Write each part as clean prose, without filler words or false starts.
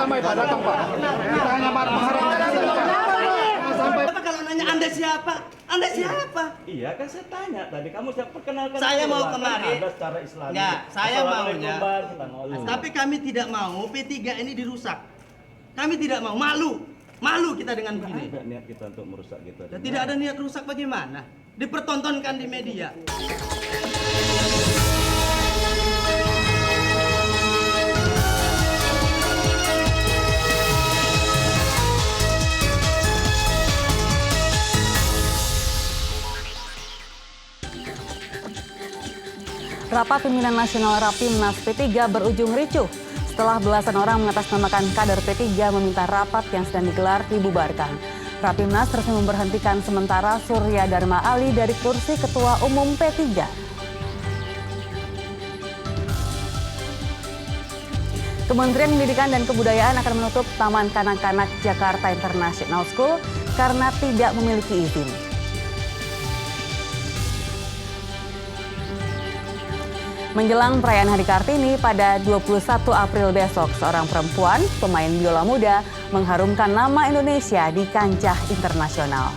damai Pak, datang Pak. Kita hanya mengharapkan sampai. Kalau nanya Anda siapa? Anda siapa? Iya kan saya tanya tadi, kamu siapa, perkenalkan. Saya mau kan kemari. ada secara Islami. Enggak, saya maunya. Kita ngomong. Tapi kami tidak mau P3 ini dirusak. Kami tidak mau, malu kita dengan begini. Tidak niat kita untuk merusak gitu. Dan tidak ada niat rusak bagaimana? Dipertontonkan di media. Rapat pimpinan nasional Rapimnas P3 berujung ricuh setelah belasan orang mengatasnamakan kader P3 meminta rapat yang sedang digelar dibubarkan. Rapimnas resmi memberhentikan sementara Surya Dharma Ali dari kursi Ketua Umum P3. Kementerian Pendidikan dan Kebudayaan akan menutup Taman Kanak-Kanak Jakarta International School karena tidak memiliki izin. Menjelang perayaan Hari Kartini pada 21 April besok, seorang perempuan pemain biola muda mengharumkan nama Indonesia di kancah internasional.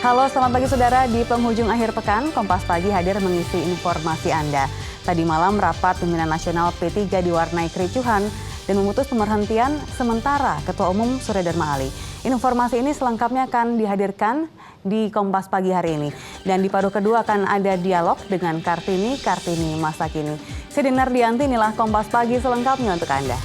Halo, selamat pagi saudara. Di penghujung akhir pekan, Kompas Pagi hadir mengisi informasi Anda. Tadi malam rapat pimpinan nasional P3 diwarnai kericuhan dan memutus pemberhentian sementara Ketua Umum Surya Dharma Ali. Informasi ini selengkapnya akan dihadirkan di Kompas Pagi hari ini. Dan di paruh kedua akan ada dialog dengan Kartini masa kini. Saya Dinar Dianti, inilah Kompas Pagi selengkapnya untuk Anda.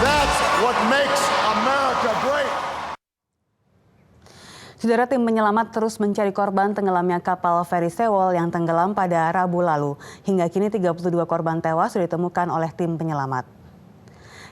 That's what makes America great. Saudara, tim penyelamat terus mencari korban tenggelamnya kapal feri Sewol yang tenggelam pada Rabu lalu. Hingga kini 32 korban tewas sudah ditemukan oleh tim penyelamat.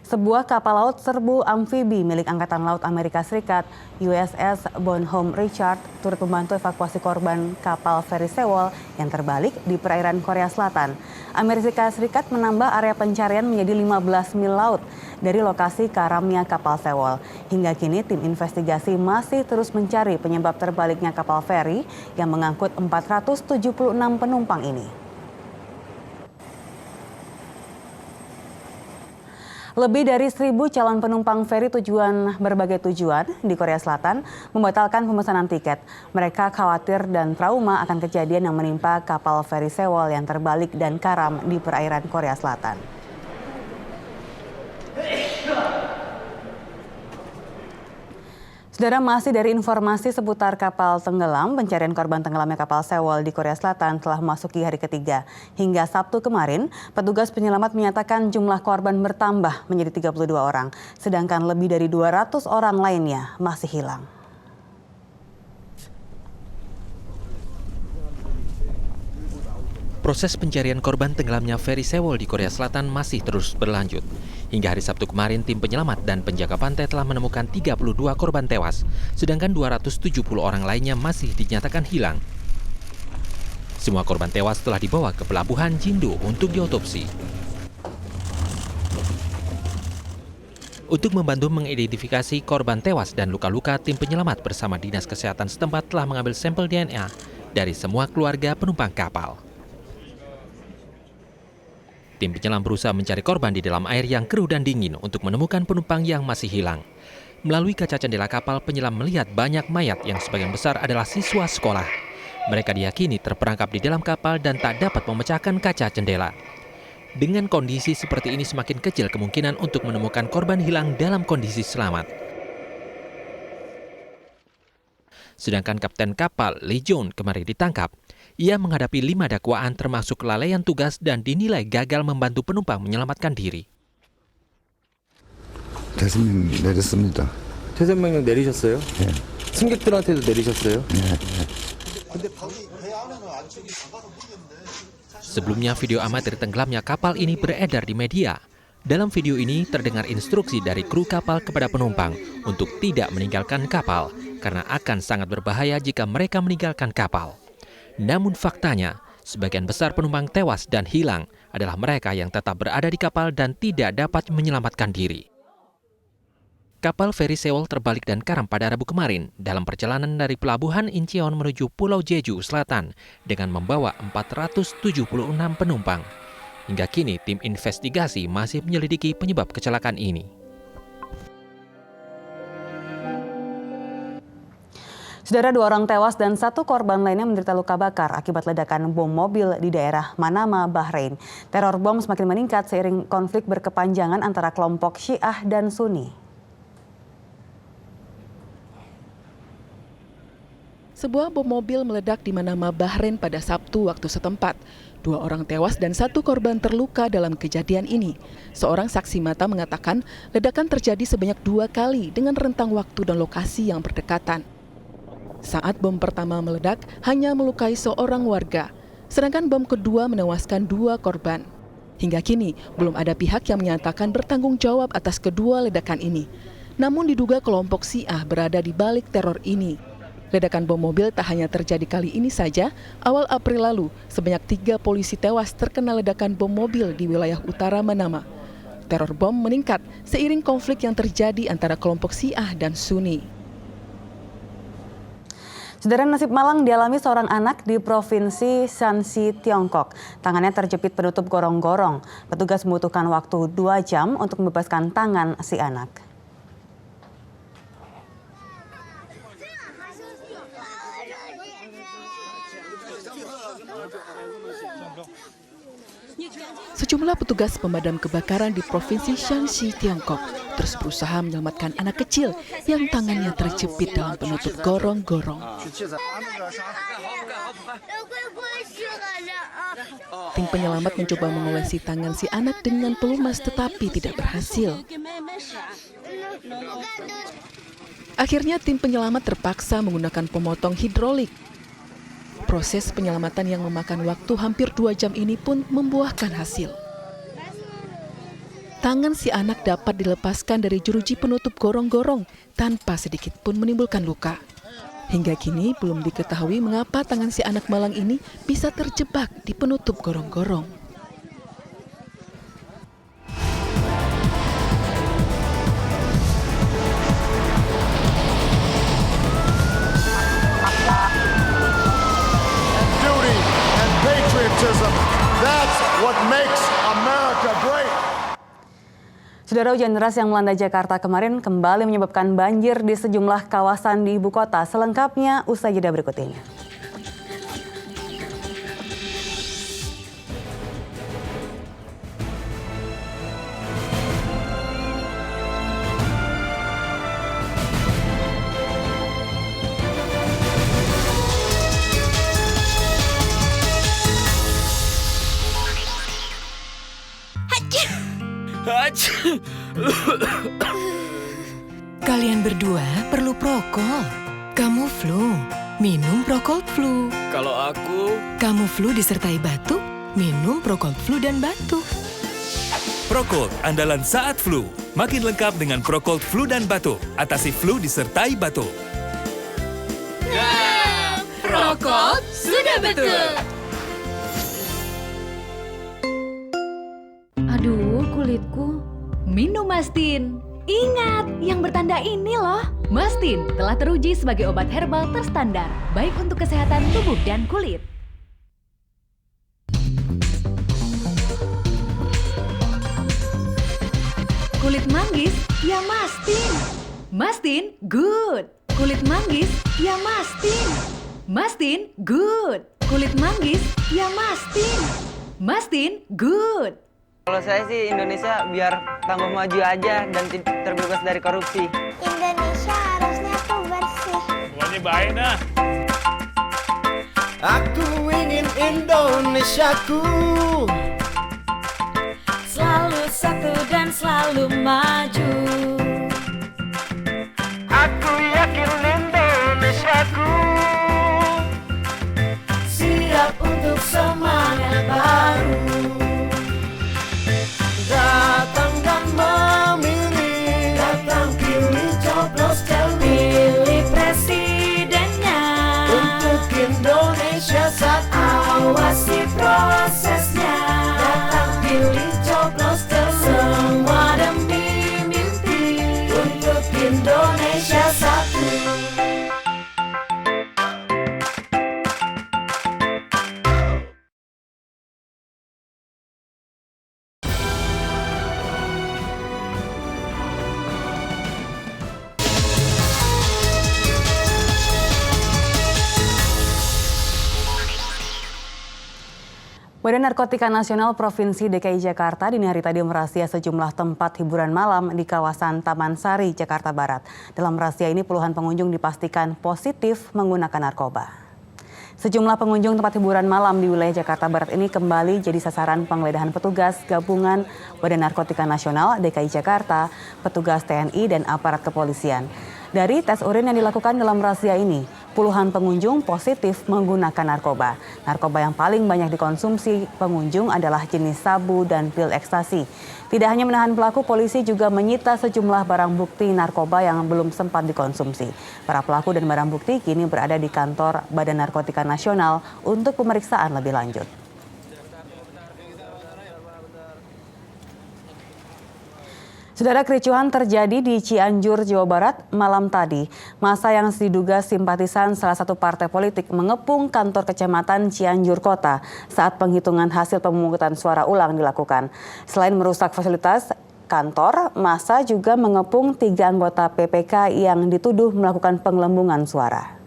Sebuah kapal laut serbu amfibi milik Angkatan Laut Amerika Serikat USS Bonhomme Richard turut membantu evakuasi korban kapal feri Sewol yang terbalik di perairan Korea Selatan. Amerika Serikat menambah area pencarian menjadi 15 mil laut dari lokasi karamnya kapal Sewol. Hingga kini tim investigasi masih terus mencari penyebab terbaliknya kapal feri yang mengangkut 476 penumpang ini. Lebih dari 1.000 calon penumpang feri berbagai tujuan di Korea Selatan membatalkan pemesanan tiket. Mereka khawatir dan trauma akan kejadian yang menimpa kapal feri Sewol yang terbalik dan karam di perairan Korea Selatan. Saudara, masih dari informasi seputar kapal tenggelam, pencarian korban tenggelamnya kapal Sewol di Korea Selatan telah memasuki hari ketiga. Hingga Sabtu kemarin, petugas penyelamat menyatakan jumlah korban bertambah menjadi 32 orang, sedangkan lebih dari 200 orang lainnya masih hilang. Proses pencarian korban tenggelamnya feri Sewol di Korea Selatan masih terus berlanjut. Hingga hari Sabtu kemarin, tim penyelamat dan penjaga pantai telah menemukan 32 korban tewas, sedangkan 270 orang lainnya masih dinyatakan hilang. Semua korban tewas telah dibawa ke pelabuhan Jindo untuk diotopsi. Untuk membantu mengidentifikasi korban tewas dan luka-luka, tim penyelamat bersama Dinas Kesehatan setempat telah mengambil sampel DNA dari semua keluarga penumpang kapal. Tim penyelam berusaha mencari korban di dalam air yang keruh dan dingin untuk menemukan penumpang yang masih hilang. Melalui kaca jendela kapal, penyelam melihat banyak mayat yang sebagian besar adalah siswa sekolah. Mereka diyakini terperangkap di dalam kapal dan tak dapat memecahkan kaca jendela. Dengan kondisi seperti ini, semakin kecil kemungkinan untuk menemukan korban hilang dalam kondisi selamat. Sedangkan kapten kapal Lee Jun kemarin ditangkap. Ia menghadapi 5 dakwaan termasuk kelalaian tugas dan dinilai gagal membantu penumpang menyelamatkan diri. 대선명 내렸습니다. 퇴선명령 내리셨어요? 네. 승객들한테도 내리셨어요? 네. Sebelumnya, video amatir tenggelamnya kapal ini beredar di media. Dalam video ini terdengar instruksi dari kru kapal kepada penumpang untuk tidak meninggalkan kapal. karena akan sangat berbahaya jika mereka meninggalkan kapal. Namun faktanya, sebagian besar penumpang tewas dan hilang adalah mereka yang tetap berada di kapal dan tidak dapat menyelamatkan diri. Kapal feri Sewol terbalik dan karam pada Rabu kemarin dalam perjalanan dari Pelabuhan Incheon menuju Pulau Jeju Selatan dengan membawa 476 penumpang. Hingga kini tim investigasi masih menyelidiki penyebab kecelakaan ini. Saudara, 2 orang tewas dan 1 korban lainnya menderita luka bakar akibat ledakan bom mobil di daerah Manama, Bahrain. Teror bom semakin meningkat seiring konflik berkepanjangan antara kelompok Syiah dan Sunni. Sebuah bom mobil meledak di Manama, Bahrain pada Sabtu waktu setempat. 2 orang tewas dan 1 korban terluka dalam kejadian ini. Seorang saksi mata mengatakan ledakan terjadi sebanyak 2 kali dengan rentang waktu dan lokasi yang berdekatan. Saat bom pertama meledak, hanya melukai seorang warga, sedangkan bom kedua menewaskan 2 korban. Hingga kini, belum ada pihak yang menyatakan bertanggung jawab atas kedua ledakan ini. Namun diduga kelompok Syiah berada di balik teror ini. Ledakan bom mobil tak hanya terjadi kali ini saja, awal April lalu, sebanyak 3 polisi tewas terkena ledakan bom mobil di wilayah utara Manama. Teror bom meningkat seiring konflik yang terjadi antara kelompok Syiah dan Sunni. Saudara, nasib malang dialami seorang anak di Provinsi Shanxi, Tiongkok. Tangannya terjepit penutup gorong-gorong. Petugas membutuhkan waktu 2 jam untuk membebaskan tangan si anak. Sejumlah petugas pemadam kebakaran di Provinsi Shanxi, Tiongkok terus berusaha menyelamatkan anak kecil yang tangannya terjepit dalam penutup gorong-gorong. Tim penyelamat mencoba mengolesi tangan si anak dengan pelumas tetapi tidak berhasil. Akhirnya tim penyelamat terpaksa menggunakan pemotong hidrolik. Proses penyelamatan yang memakan waktu hampir 2 jam ini pun membuahkan hasil. Tangan si anak dapat dilepaskan dari jeruji penutup gorong-gorong tanpa sedikit pun menimbulkan luka. Hingga kini belum diketahui mengapa tangan si anak malang ini bisa terjebak di penutup gorong-gorong. That's what makes America great. Saudara, hujan deras yang melanda Jakarta kemarin kembali menyebabkan banjir di sejumlah kawasan di ibu kota. Selengkapnya usai jeda berikut ini. Kalian berdua perlu Procold. Kamu flu, minum Procold Flu. Kalau aku... Kamu flu disertai batuk, minum Procold Flu dan batuk. Procold, andalan saat flu. Makin lengkap dengan Procold Flu dan batuk. Atasi flu disertai batuk. Procold sudah betul. Aduh, kulitku. Minum Mastin. Ingat, yang bertanda ini loh. Mastin telah teruji sebagai obat herbal terstandar, baik untuk kesehatan tubuh dan kulit. Kulit manggis, ya Mastin. Mastin, good. Kulit manggis, ya Mastin. Mastin, good. Kulit manggis, ya Mastin. Mastin, good. Kalau saya sih Indonesia biar tambah maju aja dan terbebas dari korupsi. Indonesia harusnya tuh bersih. Semuanya baik nah. Aku ingin Indonesiaku selalu satu dan selalu maju. Aku yakin Indonesiaku siap untuk semangat baru. Datang dan memilih, datang pilih coblos pilih presiden. Badan Narkotika Nasional Provinsi DKI Jakarta dini hari tadi merazia sejumlah tempat hiburan malam di kawasan Taman Sari, Jakarta Barat. Dalam razia ini puluhan pengunjung dipastikan positif menggunakan narkoba. Sejumlah pengunjung tempat hiburan malam di wilayah Jakarta Barat ini kembali jadi sasaran penggeledahan petugas gabungan Badan Narkotika Nasional DKI Jakarta, petugas TNI dan aparat kepolisian. Dari tes urin yang dilakukan dalam razia ini, puluhan pengunjung positif menggunakan narkoba. Narkoba yang paling banyak dikonsumsi pengunjung adalah jenis sabu dan pil ekstasi. Tidak hanya menahan pelaku, polisi juga menyita sejumlah barang bukti narkoba yang belum sempat dikonsumsi. Para pelaku dan barang bukti kini berada di kantor Badan Narkotika Nasional untuk pemeriksaan lebih lanjut. Saudara, kericuhan terjadi di Cianjur, Jawa Barat malam tadi. Massa yang diduga simpatisan salah satu partai politik mengepung kantor kecamatan Cianjur Kota saat penghitungan hasil pemungutan suara ulang dilakukan. Selain merusak fasilitas kantor, massa juga mengepung 3 anggota PPK yang dituduh melakukan penggelembungan suara.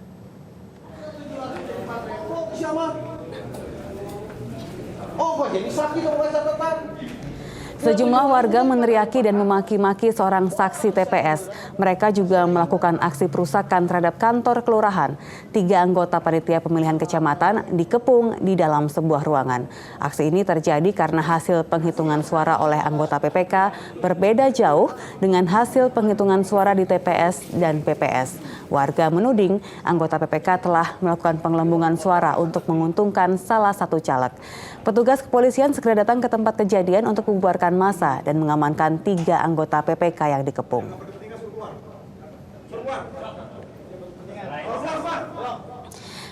Sejumlah warga meneriaki dan memaki-maki seorang saksi TPS. Mereka juga melakukan aksi perusakan terhadap kantor kelurahan. 3 anggota panitia pemilihan kecamatan dikepung di dalam sebuah ruangan. Aksi ini terjadi karena hasil penghitungan suara oleh anggota PPK berbeda jauh dengan hasil penghitungan suara di TPS dan PPS. Warga menuding anggota PPK telah melakukan penggelembungan suara untuk menguntungkan salah satu caleg. Petugas kepolisian segera datang ke tempat kejadian untuk membubarkan massa dan mengamankan 3 anggota PPK yang dikepung.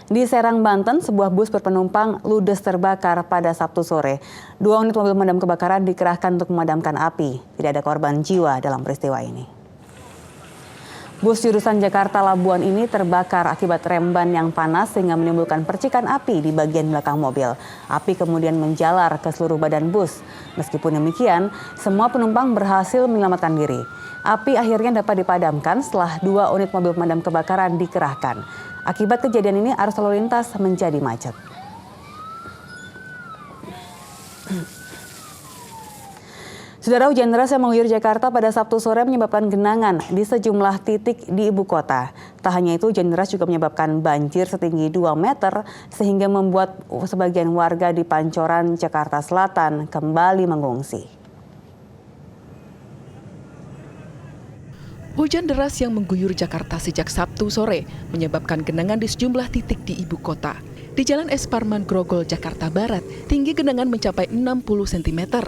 Di Serang, Banten, sebuah bus berpenumpang ludes terbakar pada Sabtu sore. 2 unit mobil pemadam kebakaran dikerahkan untuk memadamkan api. Tidak ada korban jiwa dalam peristiwa ini. Bus jurusan Jakarta Labuan ini terbakar akibat rem ban yang panas sehingga menimbulkan percikan api di bagian belakang mobil. Api kemudian menjalar ke seluruh badan bus. Meskipun demikian, semua penumpang berhasil menyelamatkan diri. Api akhirnya dapat dipadamkan setelah 2 unit mobil pemadam kebakaran dikerahkan. Akibat kejadian ini arus lalu lintas menjadi macet. Saudara, hujan deras yang mengguyur Jakarta pada Sabtu sore menyebabkan genangan di sejumlah titik di ibu kota. Tak hanya itu, hujan deras juga menyebabkan banjir setinggi 2 meter sehingga membuat sebagian warga di Pancoran, Jakarta Selatan kembali mengungsi. Hujan deras yang mengguyur Jakarta sejak Sabtu sore menyebabkan genangan di sejumlah titik di ibu kota. Di Jalan Es Parman, Grogol, Jakarta Barat, tinggi genangan mencapai 60 cm.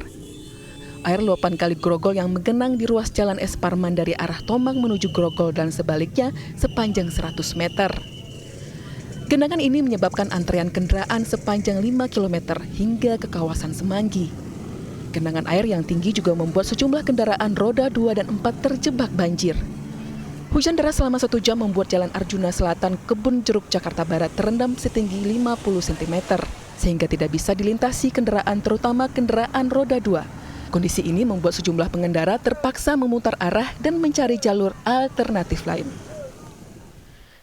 Air luapan Kali Grogol yang menggenang di ruas Jalan Es Parman dari arah Tomang menuju Grogol dan sebaliknya sepanjang 100 meter. Genangan ini menyebabkan antrean kendaraan sepanjang 5 km hingga ke kawasan Semanggi. Genangan air yang tinggi juga membuat sejumlah kendaraan roda 2 dan 4 terjebak banjir. Hujan deras selama 1 jam membuat Jalan Arjuna Selatan, Kebun Jeruk, Jakarta Barat terendam setinggi 50 cm, sehingga tidak bisa dilintasi kendaraan terutama kendaraan roda 2. Kondisi ini membuat sejumlah pengendara terpaksa memutar arah dan mencari jalur alternatif lain.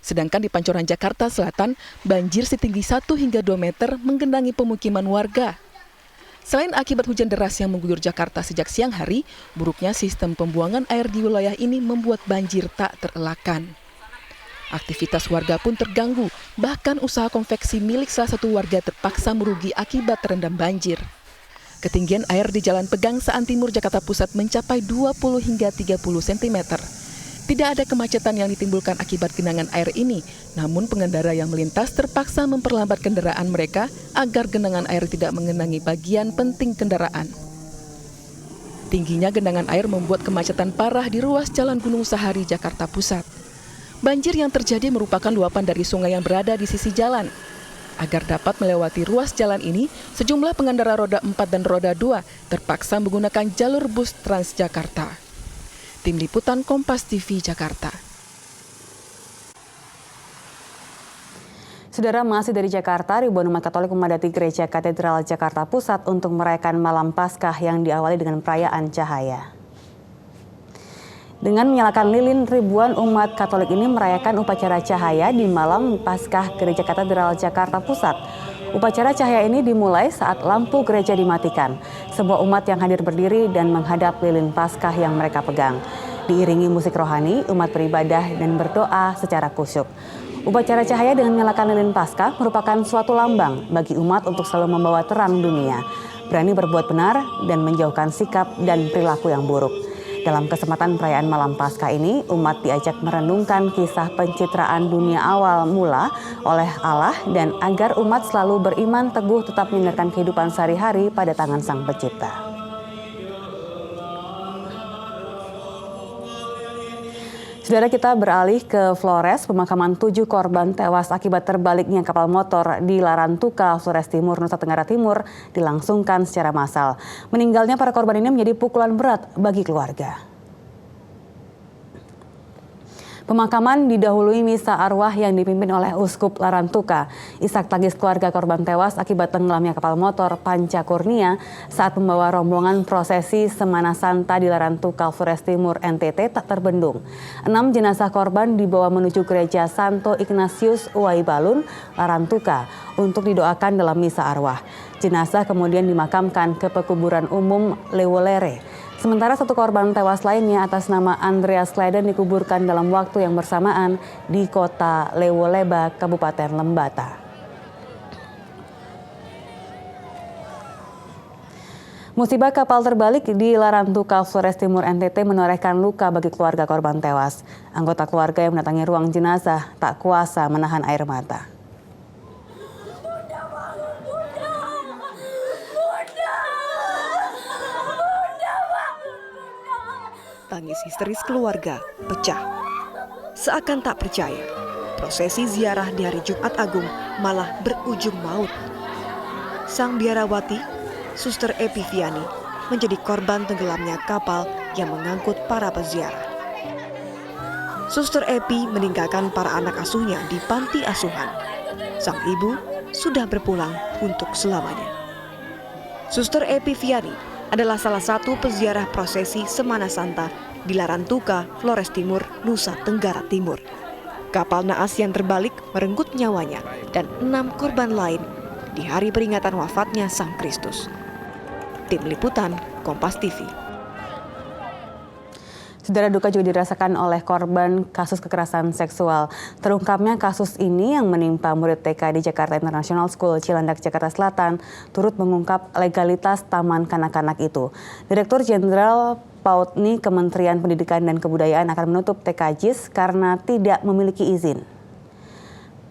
Sedangkan di Pancoran, Jakarta Selatan, banjir setinggi 1 hingga 2 meter menggenangi pemukiman warga. Selain akibat hujan deras yang mengguyur Jakarta sejak siang hari, buruknya sistem pembuangan air di wilayah ini membuat banjir tak terelakkan. Aktivitas warga pun terganggu, bahkan usaha konveksi milik salah satu warga terpaksa merugi akibat terendam banjir. Ketinggian air di Jalan Pegang Saan Timur, Jakarta Pusat mencapai 20 hingga 30 cm. Tidak ada kemacetan yang ditimbulkan akibat genangan air ini, namun pengendara yang melintas terpaksa memperlambat kendaraan mereka agar genangan air tidak mengenangi bagian penting kendaraan. Tingginya genangan air membuat kemacetan parah di ruas Jalan Gunung Sahari, Jakarta Pusat. Banjir yang terjadi merupakan luapan dari sungai yang berada di sisi jalan. Agar dapat melewati ruas jalan ini, sejumlah pengendara roda 4 dan roda 2 terpaksa menggunakan jalur bus Transjakarta. Tim Liputan Kompas TV, Jakarta. Saudara, masih dari Jakarta, ribuan umat Katolik memadati Gereja Katedral Jakarta Pusat untuk merayakan Malam Paskah yang diawali dengan perayaan cahaya. Dengan menyalakan lilin, ribuan umat Katolik ini merayakan upacara cahaya di Malam Paskah Gereja Katedral Jakarta Pusat. Upacara cahaya ini dimulai saat lampu gereja dimatikan. Sebuah umat yang hadir berdiri dan menghadap lilin Paskah yang mereka pegang. Diiringi musik rohani, umat beribadah dan berdoa secara khusyuk. Upacara cahaya dengan menyalakan lilin Paskah merupakan suatu lambang bagi umat untuk selalu membawa terang dunia, berani berbuat benar dan menjauhkan sikap dan perilaku yang buruk. Dalam kesempatan perayaan Malam Paskah ini, umat diajak merenungkan kisah pencitraan dunia awal mula oleh Allah dan agar umat selalu beriman teguh tetap menyandarkan kehidupan sehari-hari pada tangan Sang Pencipta. Saudara, kita beralih ke Flores. Pemakaman 7 korban tewas akibat terbaliknya kapal motor di Larantuka, Flores Timur, Nusa Tenggara Timur dilangsungkan secara massal. Meninggalnya para korban ini menjadi pukulan berat bagi keluarga. Pemakaman didahului misa arwah yang dipimpin oleh Uskup Larantuka. Isak tangis keluarga korban tewas akibat tenggelamnya kapal motor Panca Kurnia saat membawa rombongan prosesi Semana Santa di Larantuka, Flores Timur, NTT tak terbendung. 6 jenazah korban dibawa menuju gereja Santo Ignatius Uwai Balun, Larantuka untuk didoakan dalam misa arwah. Jenazah kemudian dimakamkan ke pekuburan umum Lewolere. Sementara 1 korban tewas lainnya atas nama Andreas Kleden dikuburkan dalam waktu yang bersamaan di kota Lewoleba, Kabupaten Lembata. Musibah kapal terbalik di Larantuka, Flores Timur, NTT menorehkan luka bagi keluarga korban tewas. Anggota keluarga yang mendatangi ruang jenazah tak kuasa menahan air mata. Tangis histeris keluarga pecah. Seakan tak percaya, prosesi ziarah di hari Jumat Agung malah berujung maut. Sang biarawati, Suster Epi Viani, menjadi korban tenggelamnya kapal yang mengangkut para peziarah. Suster Epi meninggalkan para anak asuhnya di panti asuhan. Sang ibu sudah berpulang untuk selamanya. Suster Epi Viani adalah salah satu peziarah prosesi Semana Santa di Larantuka, Flores Timur, Nusa Tenggara Timur. Kapal naas yang terbalik merenggut nyawanya dan 6 korban lain di hari peringatan wafatnya Sang Kristus. Tim Liputan, Kompas TV. Saudara, duka juga dirasakan oleh korban kasus kekerasan seksual. Terungkapnya kasus ini yang menimpa murid TK di Jakarta International School, Cilandak, Jakarta Selatan, turut mengungkap legalitas taman kanak-kanak itu. Direktur Jenderal PAUDNI Kementerian Pendidikan dan Kebudayaan akan menutup TK JIS karena tidak memiliki izin.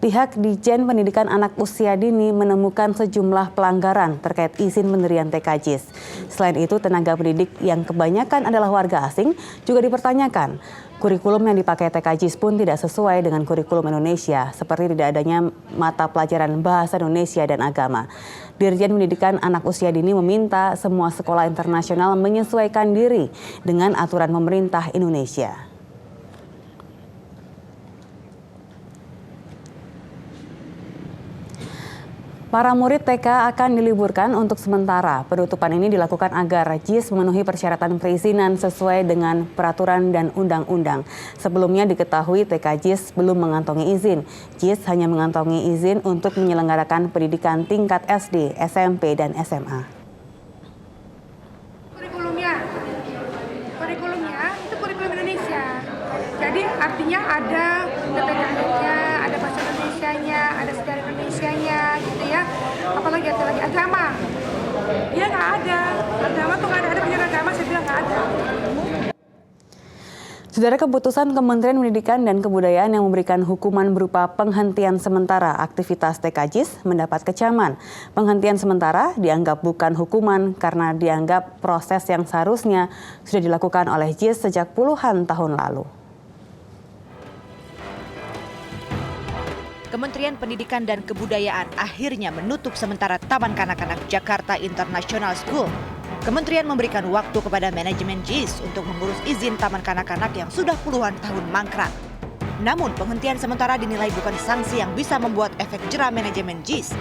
Pihak Dijen Pendidikan Anak Usia Dini menemukan sejumlah pelanggaran terkait izin pendirian TK JIS. Selain itu, tenaga pendidik yang kebanyakan adalah warga asing juga dipertanyakan. Kurikulum yang dipakai TK JIS pun tidak sesuai dengan kurikulum Indonesia, seperti tidak adanya mata pelajaran bahasa Indonesia dan agama. Dirjen Pendidikan Anak Usia Dini meminta semua sekolah internasional menyesuaikan diri dengan aturan pemerintah Indonesia. Para murid TK akan diliburkan untuk sementara. Penutupan ini dilakukan agar JIS memenuhi persyaratan perizinan sesuai dengan peraturan dan undang-undang. Sebelumnya diketahui TK JIS belum mengantongi izin. JIS hanya mengantongi izin untuk menyelenggarakan pendidikan tingkat SD, SMP, dan SMA. Kurikulumnya itu kurikulum Indonesia. Jadi artinya ada PPKN-nya, ada bahasa Indonesianya, ada sejarah Indonesianya, gitu ya. Apalagi ada lagi agama. Dia nggak ada. Agama tuh nggak ada penjara agama, saya bilang nggak ada. Saudara, keputusan Kementerian Pendidikan dan Kebudayaan yang memberikan hukuman berupa penghentian sementara aktivitas TK JIS mendapat kecaman. Penghentian sementara dianggap bukan hukuman karena dianggap proses yang seharusnya sudah dilakukan oleh JIS sejak puluhan tahun lalu. Kementerian Pendidikan dan Kebudayaan akhirnya menutup sementara Taman Kanak-Kanak Jakarta International School. Kementerian memberikan waktu kepada manajemen JIS untuk mengurus izin Taman Kanak-Kanak yang sudah puluhan tahun mangkrak. Namun penghentian sementara dinilai bukan sanksi yang bisa membuat efek jera manajemen JIS.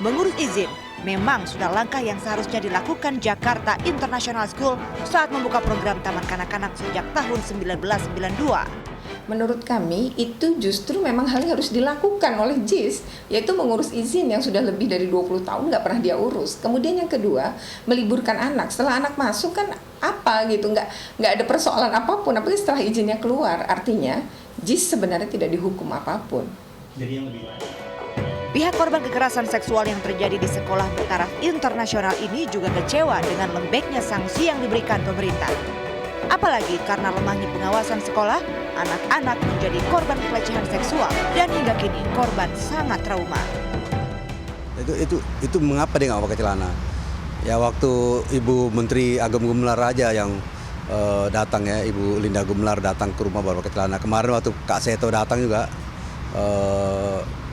Mengurus izin memang sudah langkah yang seharusnya dilakukan Jakarta International School saat membuka program Taman Kanak-Kanak sejak tahun 1992. menurut kami itu justru memang hal yang harus dilakukan oleh JIS, yaitu mengurus izin yang sudah lebih dari 20 tahun nggak pernah dia urus. Kemudian yang kedua, meliburkan anak. Setelah anak masuk kan apa gitu, nggak ada persoalan apapun, apalagi setelah izinnya keluar. Artinya JIS sebenarnya tidak dihukum apapun. Jadi yang lebih Pihak korban kekerasan seksual yang terjadi di sekolah bertaraf internasional ini juga kecewa dengan lembeknya sanksi yang diberikan pemerintah. Apalagi karena lemahnya pengawasan sekolah, anak-anak menjadi korban pelecehan seksual dan hingga kini korban sangat trauma. Itu mengapa dia nggak pakai celana? Ya waktu Ibu Menteri Agam Gumelar aja yang datang ya, Ibu Linda Gumelar datang ke rumah baru pakai celana. Kemarin waktu Kak Seto datang juga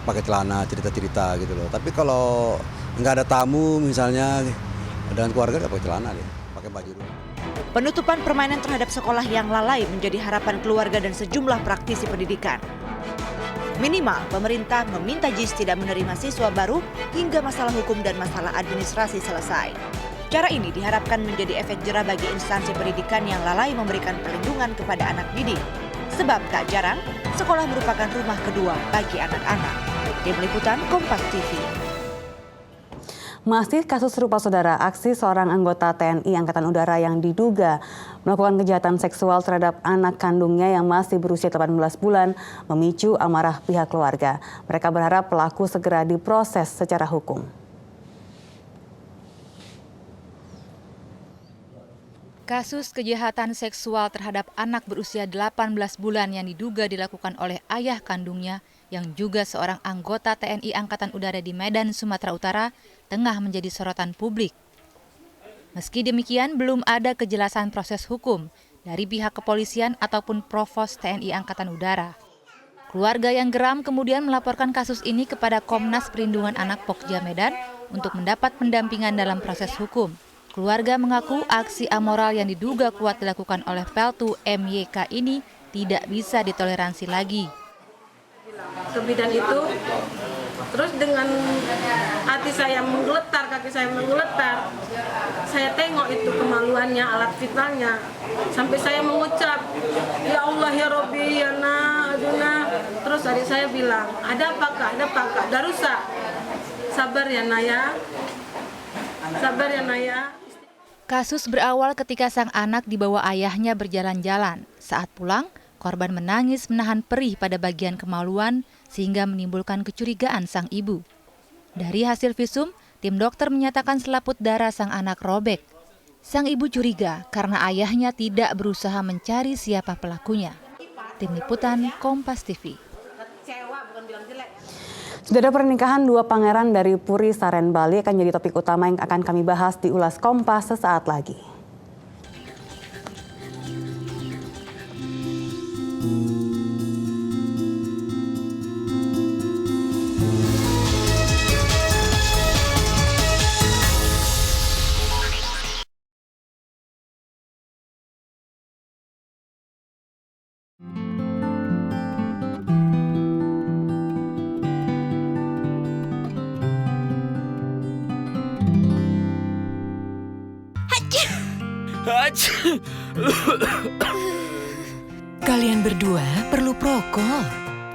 pakai celana, cerita-cerita gitu loh. Tapi kalau nggak ada tamu misalnya dengan keluarga nggak pakai celana deh, pakai baju dulu. Penutupan permainan terhadap sekolah yang lalai menjadi harapan keluarga dan sejumlah praktisi pendidikan. Minimal, pemerintah meminta JIS tidak menerima siswa baru hingga masalah hukum dan masalah administrasi selesai. Cara ini diharapkan menjadi efek jerah bagi instansi pendidikan yang lalai memberikan perlindungan kepada anak didik. Sebab tak jarang, sekolah merupakan rumah kedua bagi anak-anak. Tim Liputan Kompas TV. Masih kasus serupa saudara, aksi seorang anggota TNI Angkatan Udara yang diduga melakukan kejahatan seksual terhadap anak kandungnya yang masih berusia 18 bulan memicu amarah pihak keluarga. Mereka berharap pelaku segera diproses secara hukum. Kasus kejahatan seksual terhadap anak berusia 18 bulan yang diduga dilakukan oleh ayah kandungnya yang juga seorang anggota TNI Angkatan Udara di Medan, Sumatera Utara, tengah menjadi sorotan publik. Meski demikian, belum ada kejelasan proses hukum dari pihak kepolisian ataupun Provos TNI Angkatan Udara. Keluarga yang geram kemudian melaporkan kasus ini kepada Komnas Perlindungan Anak Pokja Medan untuk mendapat pendampingan dalam proses hukum. Keluarga mengaku aksi amoral yang diduga kuat dilakukan oleh Peltu MYK ini tidak bisa ditoleransi lagi. Ke bidan itu, terus dengan hati saya menggeletar, kaki saya menggeletar, saya tengok itu kemaluannya, alat vitalnya, sampai saya mengucap, ya Allah ya Robbi ya na, aduna. Terus adik saya bilang, ada apa kak, Darussa, sabar ya Naya, sabar ya Naya. Kasus berawal ketika sang anak dibawa ayahnya berjalan-jalan. Saat pulang, korban menangis menahan perih pada bagian kemaluan sehingga menimbulkan kecurigaan sang ibu. Dari hasil visum, tim dokter menyatakan selaput darah sang anak robek. Sang ibu curiga karena ayahnya tidak berusaha mencari siapa pelakunya. Tim Liputan Kompas TV. Saudara, pernikahan dua pangeran dari Puri Saren Bali akan jadi topik utama yang akan kami bahas di Ulas Kompas sesaat lagi. Kalian berdua perlu Prokol.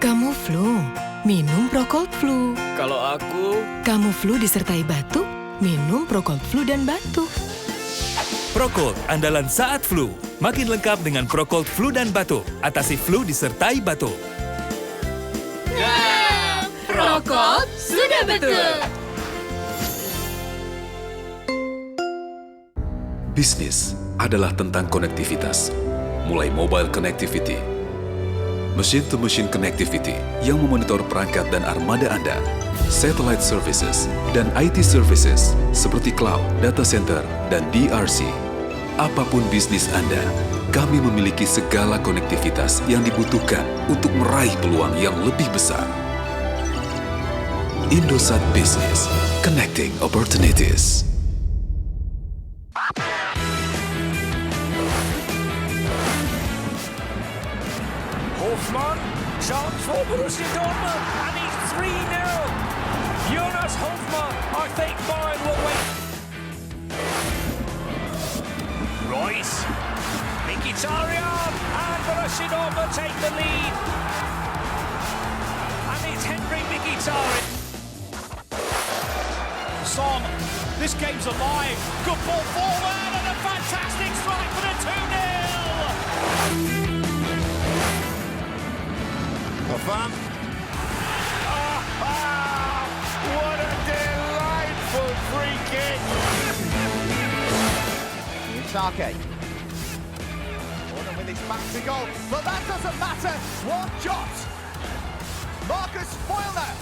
Kamu flu, minum Prokol Flu. Kalau aku... Kamu flu disertai batuk, minum Prokol Flu dan batuk. Prokol, andalan saat flu. Makin lengkap dengan Prokol Flu dan batuk. Atasi flu disertai batuk. Prokol sudah betul. Bisnis adalah tentang konektivitas, mulai mobile connectivity, machine-to-machine connectivity yang memonitor perangkat dan armada Anda, satellite services, dan IT services seperti cloud, data center, dan DRC. Apapun bisnis Anda, kami memiliki segala konektivitas yang dibutuhkan untuk meraih peluang yang lebih besar. Indosat Business, connecting opportunities. Hofmann, chance for Borussia Dortmund, and he's 3-0. Jonas Hofmann, I think Bayern will win. Royce, Mickey Mkhitaryan, and Borussia Dortmund take the lead. And it's Henry Mkhitaryan. Son, this game's alive. Good ball forward and a fantastic strike for the 2-0. Van. What a delightful free kick. Utake. Warner with his back to goal, but that doesn't matter. One shot. Marcus Foyler.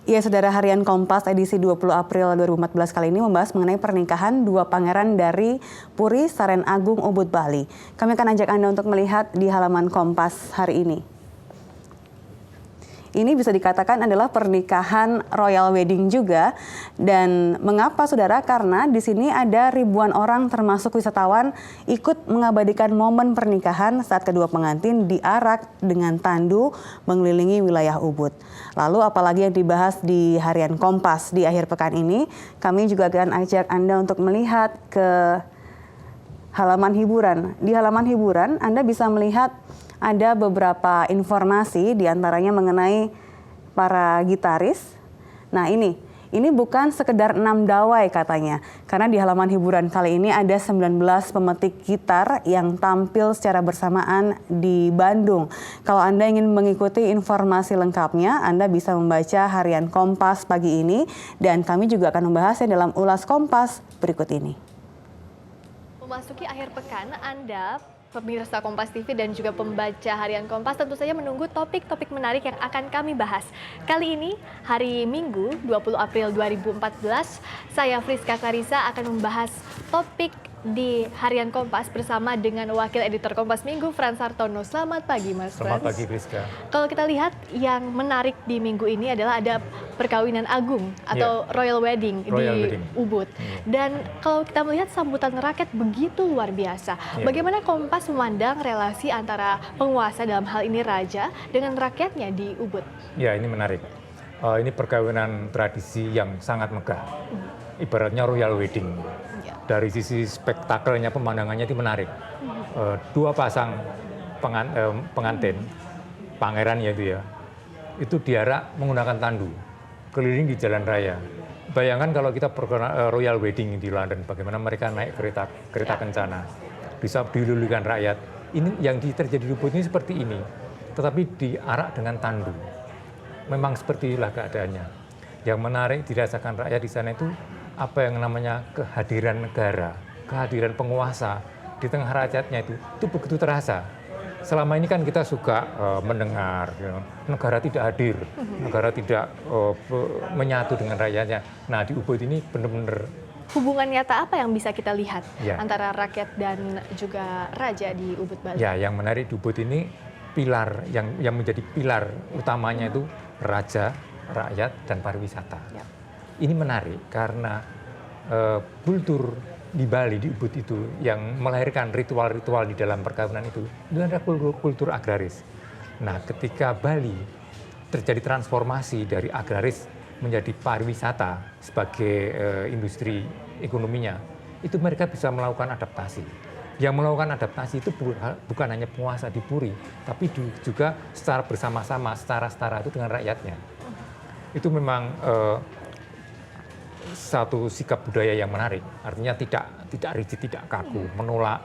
Ya, Saudara, Harian Kompas edisi 20 April 2014 kali ini membahas mengenai pernikahan dua pangeran dari Puri Saren Agung Ubud Bali. Kami akan ajak Anda untuk melihat di halaman Kompas hari ini. Ini bisa dikatakan adalah pernikahan royal wedding juga. Dan mengapa, Saudara? Karena di sini ada ribuan orang termasuk wisatawan ikut mengabadikan momen pernikahan saat kedua pengantin diarak dengan tandu mengelilingi wilayah Ubud. Lalu apalagi yang dibahas di Harian Kompas di akhir pekan ini, kami juga akan ajak Anda untuk melihat ke halaman hiburan. Di halaman hiburan Anda bisa melihat ada beberapa informasi diantaranya mengenai para gitaris. Nah ini bukan sekedar 6 dawai katanya. Karena di halaman hiburan kali ini ada 19 pemetik gitar yang tampil secara bersamaan di Bandung. Kalau Anda ingin mengikuti informasi lengkapnya, Anda bisa membaca Harian Kompas pagi ini. Dan kami juga akan membahasnya dalam Ulas Kompas berikut ini. Memasuki akhir pekan, Anda pemirsa Kompas TV dan juga pembaca Harian Kompas tentu saja menunggu topik-topik menarik yang akan kami bahas. Kali ini, hari Minggu 20 April 2014, saya Friska Clarissa akan membahas topik di Harian Kompas bersama dengan Wakil Editor Kompas Minggu, Frans Hartono. Selamat pagi, Mas Frans. Selamat pagi, Friska. Kalau kita lihat yang menarik di minggu ini adalah ada perkawinan agung atau royal wedding di Ubud. Dan kalau kita melihat sambutan rakyat begitu luar biasa. Bagaimana Kompas memandang relasi antara penguasa, dalam hal ini raja, dengan rakyatnya di Ubud? Ya, ini menarik. Ini perkawinan tradisi yang sangat megah. Ibaratnya royal wedding. Dari sisi spektakelnya, pemandangannya itu menarik. Dua pasang pengantin, pangeran yaitu ya, itu diarak menggunakan tandu, keliling di jalan raya. Bayangkan kalau kita royal wedding di London, bagaimana mereka naik kereta kencana, bisa dilulukan rakyat. Ini yang terjadi di Ubud ini seperti ini, tetapi diarak dengan tandu. Memang seperti inilah keadaannya. Yang menarik dirasakan rakyat di sana itu apa yang namanya kehadiran negara, kehadiran penguasa di tengah rakyatnya itu begitu terasa. Selama ini kan kita suka mendengar negara tidak hadir, negara tidak menyatu dengan rakyatnya. Nah, di Ubud ini benar-benar hubungan nyata apa yang bisa kita lihat antara rakyat dan juga raja di Ubud Bali? Ya, yang menarik di Ubud ini pilar yang menjadi pilar utamanya itu raja, rakyat, dan pariwisata. Ini menarik karena kultur di Bali, di Ubud itu yang melahirkan ritual-ritual di dalam perkawinan itu adalah kultur agraris. Nah, ketika Bali terjadi transformasi dari agraris menjadi pariwisata sebagai industri ekonominya, itu mereka bisa melakukan adaptasi. Yang melakukan adaptasi itu bukan hanya penguasa di Puri, tapi juga secara bersama-sama, secara setara itu dengan rakyatnya. Itu memang satu sikap budaya yang menarik, artinya tidak rigid, tidak kaku, menolak,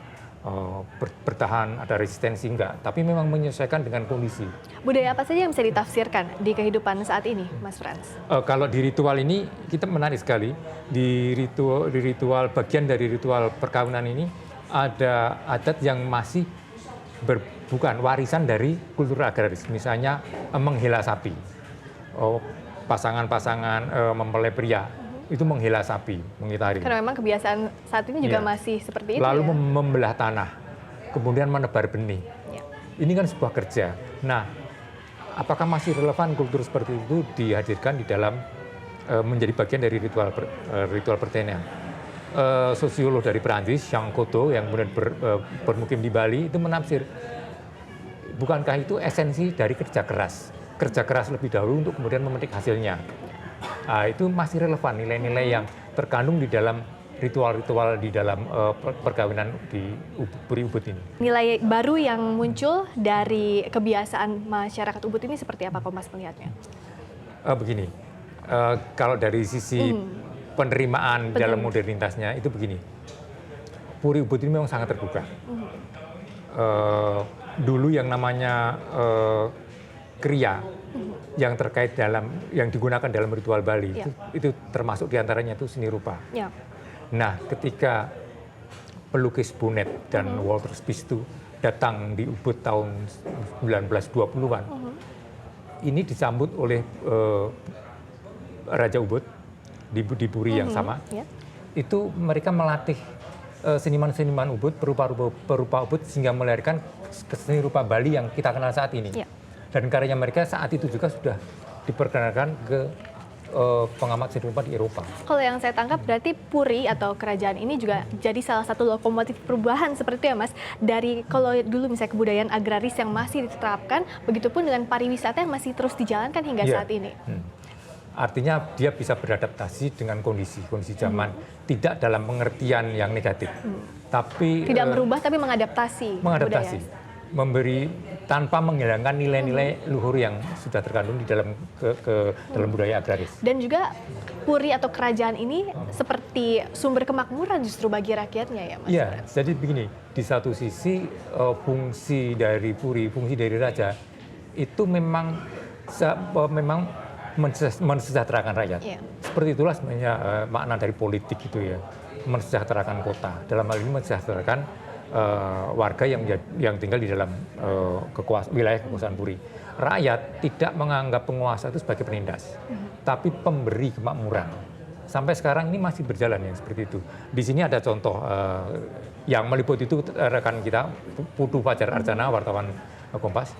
bertahan, ada resistensi enggak, tapi memang menyesuaikan dengan kondisi. Budaya apa saja yang bisa ditafsirkan di kehidupan saat ini, Mas Frans? Kalau di ritual ini kita menarik sekali, di ritual bagian dari ritual perkawinan ini ada adat yang masih bukan warisan dari kultur agraris, misalnya menghela sapi. Pasangan-pasangan mempelai pria itu menghela sapi, mengitari. Karena memang kebiasaan saat ini juga masih seperti itu. Lalu membelah tanah, kemudian menebar benih. Ini kan sebuah kerja. Nah, apakah masih relevan kultur seperti itu dihadirkan di dalam menjadi bagian dari ritual pertanian? sosiolog dari Perancis, Jean Cocteau, yang kemudian bermukim di Bali, itu menafsir, bukankah itu esensi dari kerja keras? Kerja keras lebih dahulu untuk kemudian memetik hasilnya. Itu masih relevan nilai-nilai yang terkandung di dalam ritual-ritual di dalam perkawinan di Puri Ubud ini. Nilai baru yang muncul dari kebiasaan masyarakat Ubud ini seperti apa Kompas melihatnya? Begini, kalau dari sisi penerimaan dalam modernitasnya itu begini, Puri Ubud ini memang sangat terbuka. Dulu yang namanya kriya yang terkait yang digunakan dalam ritual Bali itu termasuk diantaranya itu seni rupa. Nah, ketika pelukis Bunet dan Walter Spies itu datang di Ubud tahun 1920-an, ini disambut oleh Raja Ubud di Puri yang sama. Itu mereka melatih seniman-seniman Ubud, perupa Ubud, sehingga melahirkan seni rupa Bali yang kita kenal saat ini. Dan karyanya mereka saat itu juga sudah diperkenalkan ke pengamat seni rupa di Eropa. Kalau yang saya tangkap berarti Puri atau kerajaan ini juga jadi salah satu lokomotif perubahan seperti itu ya Mas. Dari kalau dulu misalnya kebudayaan agraris yang masih diterapkan, begitupun dengan pariwisata yang masih terus dijalankan hingga saat ini. Artinya dia bisa beradaptasi dengan kondisi zaman, tidak dalam pengertian yang negatif. Tapi tidak merubah tapi mengadaptasi. Memberi tanpa menghilangkan nilai-nilai luhur yang sudah terkandung di dalam dalam budaya agraris. Dan juga Puri atau kerajaan ini seperti sumber kemakmuran justru bagi rakyatnya ya Mas. Iya, jadi begini, di satu sisi fungsi dari Puri, fungsi dari raja itu memang mensejahterakan rakyat. Seperti itulah sebenarnya makna dari politik itu ya, mensejahterakan kota. Dalam hal ini mensejahterakan warga yang tinggal di dalam wilayah kekuasaan Puri. Rakyat tidak menganggap penguasa itu sebagai penindas, tapi pemberi kemakmuran. Sampai sekarang ini masih berjalan yang seperti itu. Di sini ada contoh yang meliput itu rekan kita, Putu Fajar Arjana, wartawan Kompas.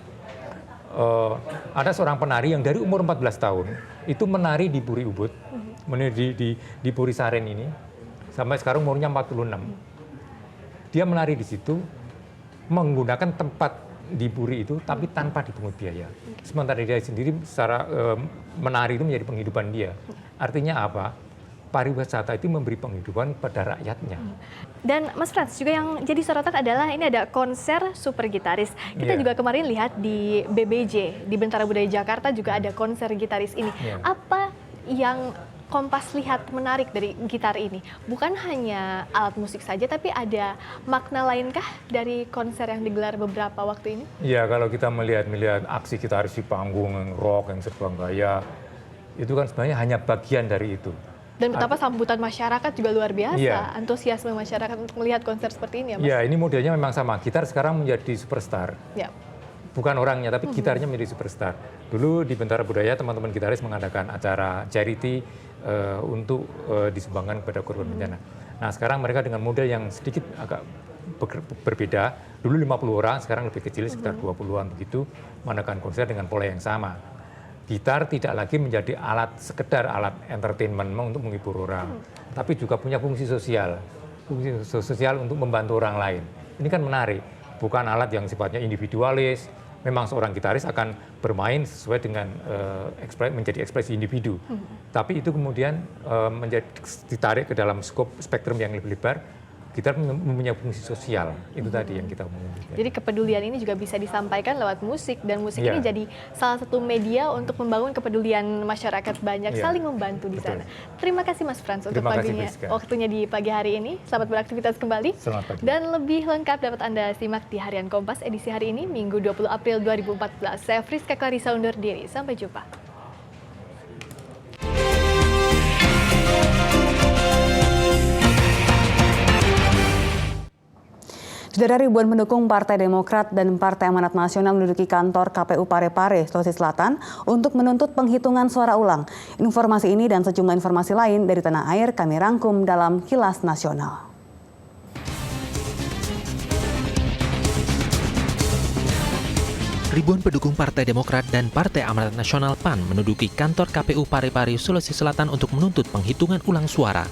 Ada seorang penari yang dari umur 14 tahun itu menari di Puri Ubud, menari di Puri Saren ini, sampai sekarang umurnya 46. Dia menari di situ menggunakan tempat di Puri itu, tapi tanpa dipungut biaya. Sementara dia sendiri secara menari itu menjadi penghidupan dia. Artinya apa? Pariwisata itu memberi penghidupan pada rakyatnya. Dan Mas Frans, juga yang jadi sorotan adalah ini ada konser super gitaris. Kita juga kemarin lihat di BBJ, di Bentara Budaya Jakarta juga ada konser gitaris ini. Apa yang Kompas lihat menarik dari gitar ini? Bukan hanya alat musik saja, tapi ada makna lainkah dari konser yang digelar beberapa waktu ini? Iya, kalau kita melihat aksi gitaris di panggung yang rock, yang serba gaya, itu kan sebenarnya hanya bagian dari itu. Dan betapa sambutan masyarakat juga luar biasa, antusiasme masyarakat untuk melihat konser seperti ini ya Mas? Iya, ini modelnya memang sama. Gitar sekarang menjadi superstar. Bukan orangnya, tapi gitarnya menjadi superstar. Dulu di Bentara Budaya, teman-teman gitaris mengadakan acara charity untuk disumbangkan kepada korban bencana. Nah, sekarang mereka dengan model yang sedikit agak berbeda. Dulu 50 orang, sekarang lebih kecil, sekitar 20-an begitu, mengadakan konser dengan pola yang sama. Gitar tidak lagi menjadi sekedar alat entertainment untuk menghibur orang, tapi juga punya fungsi sosial untuk membantu orang lain. Ini kan menarik, bukan alat yang sifatnya individualis. Memang seorang gitaris akan bermain sesuai dengan menjadi ekspresi individu. Tapi itu kemudian ditarik ke dalam spektrum yang lebih lebar. Gitar mempunyai fungsi sosial, itu tadi yang kita omongin. Jadi kepedulian ini juga bisa disampaikan lewat musik, dan musik ini jadi salah satu media untuk membangun kepedulian masyarakat banyak, saling membantu di sana. Terima kasih Mas Frans untuk waktunya di pagi hari ini. Selamat beraktivitas kembali. Selamat pagi. Dan lebih lengkap dapat Anda simak di Harian Kompas edisi hari ini, Minggu 20 April 2014. Saya Friska Clarissa undur diri. Sampai jumpa. Saudara, ribuan pendukung Partai Demokrat dan Partai Amanat Nasional menduduki kantor KPU Parepare, Sulawesi Selatan untuk menuntut penghitungan suara ulang. Informasi ini dan sejumlah informasi lain dari tanah air kami rangkum dalam Kilas Nasional. Ribuan pendukung Partai Demokrat dan Partai Amanat Nasional PAN menduduki kantor KPU Parepare, Sulawesi Selatan untuk menuntut penghitungan ulang suara.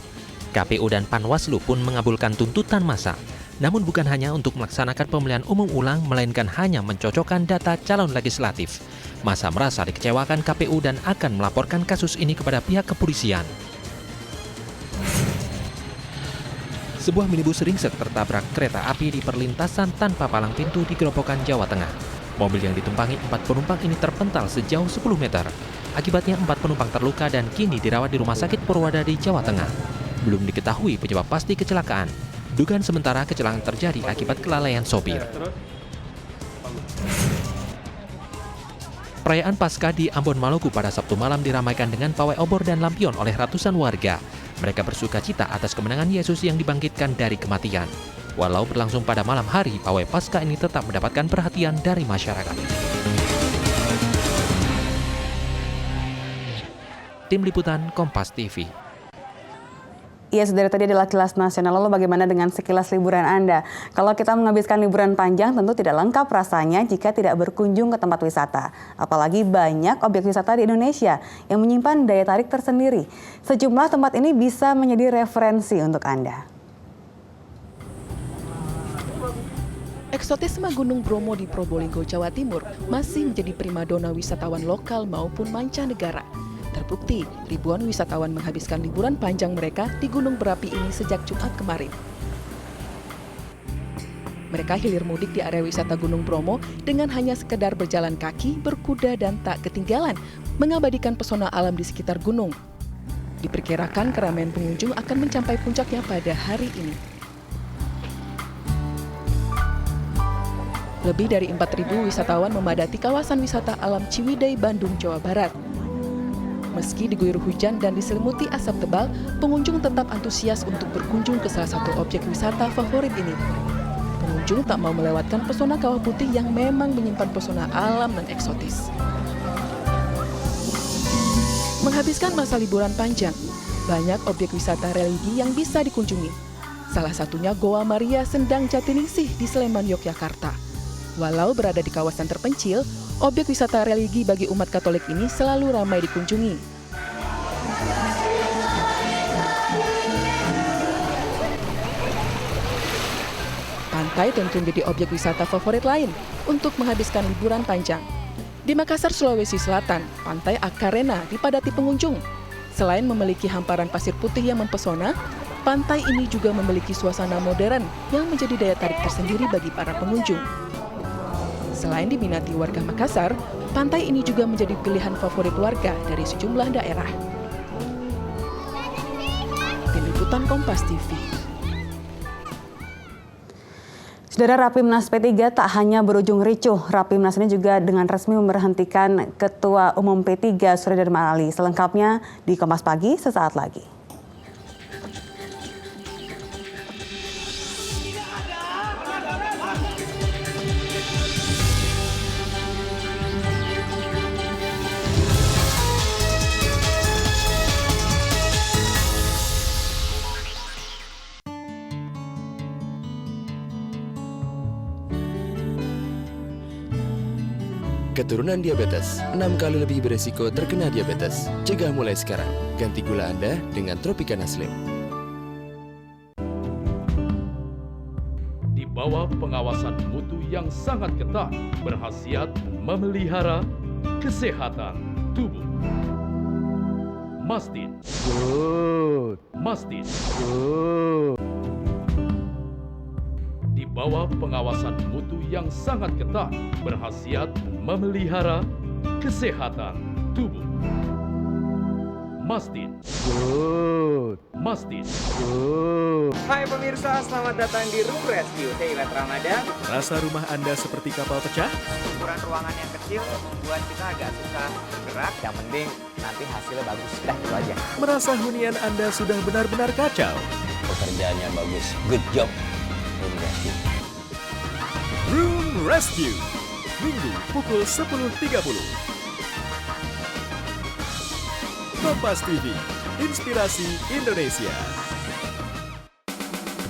KPU dan Panwaslu pun mengabulkan tuntutan massa. Namun bukan hanya untuk melaksanakan pemilihan umum ulang, melainkan hanya mencocokkan data calon legislatif. Massa merasa dikecewakan KPU dan akan melaporkan kasus ini kepada pihak kepolisian. Sebuah minibus ringsek tertabrak kereta api di perlintasan tanpa palang pintu di Gerobokan, Jawa Tengah. Mobil yang ditumpangi 4 penumpang ini terpental sejauh 10 meter. Akibatnya 4 penumpang terluka dan kini dirawat di Rumah Sakit Purwodadi, Jawa Tengah. Belum diketahui penyebab pasti kecelakaan. Dugaan sementara kecelakaan terjadi akibat kelalaian sopir. Perayaan Paskah di Ambon, Maluku pada Sabtu malam diramaikan dengan pawai obor dan lampion oleh ratusan warga. Mereka bersuka cita atas kemenangan Yesus yang dibangkitkan dari kematian. Walau berlangsung pada malam hari, pawai Paskah ini tetap mendapatkan perhatian dari masyarakat. Tim Liputan Kompas TV. Iya, saudara, tadi adalah Kilas Nasional. Lalu bagaimana dengan sekilas liburan Anda? Kalau kita menghabiskan liburan panjang, tentu tidak lengkap rasanya jika tidak berkunjung ke tempat wisata. Apalagi banyak objek wisata di Indonesia yang menyimpan daya tarik tersendiri. Sejumlah tempat ini bisa menjadi referensi untuk Anda. Eksotisme Gunung Bromo di Probolinggo, Jawa Timur masih menjadi primadona wisatawan lokal maupun mancanegara. Terbukti, ribuan wisatawan menghabiskan liburan panjang mereka di gunung berapi ini sejak Jumat kemarin. Mereka hilir mudik di area wisata Gunung Bromo dengan hanya sekedar berjalan kaki, berkuda, dan tak ketinggalan mengabadikan pesona alam di sekitar gunung. Diperkirakan keramaian pengunjung akan mencapai puncaknya pada hari ini. Lebih dari 4.000 wisatawan memadati kawasan wisata alam Ciwidey, Bandung, Jawa Barat. Meski diguyur hujan dan diselimuti asap tebal, pengunjung tetap antusias untuk berkunjung ke salah satu objek wisata favorit ini. Pengunjung tak mau melewatkan pesona Kawah Putih yang memang menyimpan pesona alam dan eksotis. Menghabiskan masa liburan panjang, banyak objek wisata religi yang bisa dikunjungi. Salah satunya Goa Maria Sendang Jatiningsih di Sleman, Yogyakarta. Walau berada di kawasan terpencil, objek wisata religi bagi umat Katolik ini selalu ramai dikunjungi. Pantai tentu menjadi objek wisata favorit lain untuk menghabiskan liburan panjang. Di Makassar, Sulawesi Selatan, Pantai Akarena dipadati pengunjung. Selain memiliki hamparan pasir putih yang mempesona, pantai ini juga memiliki suasana modern yang menjadi daya tarik tersendiri bagi para pengunjung. Selain diminati warga Makassar, pantai ini juga menjadi pilihan favorit warga dari sejumlah daerah. Tim Liputan Kompas TV. Saudara, Rapimnas P3 tak hanya berujung ricuh, Rapimnas ini juga dengan resmi memberhentikan Ketua Umum P3 Surya Dharma Ali. Selengkapnya di Kompas Pagi sesaat lagi. Keturunan diabetes 6 kali lebih beresiko terkena diabetes. Cegah mulai sekarang. Ganti gula Anda dengan Tropicana Slim. Di bawah pengawasan mutu yang sangat ketat, berkhasiat memelihara kesehatan tubuh. Mastin. Good. Mastin. Good. Di bawah pengawasan mutu yang sangat ketat, berkhasiat memelihara kesehatan tubuh. Mastin. Good. Mastin. Good. Hai pemirsa, selamat datang di Room Rescue. Saya Iwet Ramadan. Rasa rumah Anda seperti kapal pecah? Ukuran ruangan yang kecil membuat kita agak susah bergerak. Yang penting nanti hasilnya bagus. Dah, itu aja. Merasa hunian Anda sudah benar-benar kacau? Pekerjaannya bagus. Good job. Room Rescue. Room Rescue. Minggu pukul 10.30. Kompas TV, Inspirasi Indonesia.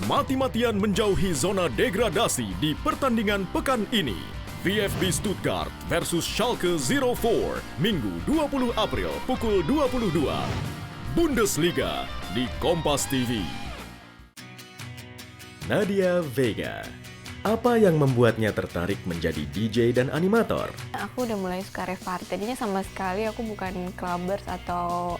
Mati-matian menjauhi zona degradasi di pertandingan pekan ini. VfB Stuttgart versus Schalke 04, Minggu 20 April pukul 22. Bundesliga di Kompas TV. Nadia Vega, apa yang membuatnya tertarik menjadi DJ dan animator? Aku udah mulai suka rave party, tadinya sama sekali aku bukan clubbers atau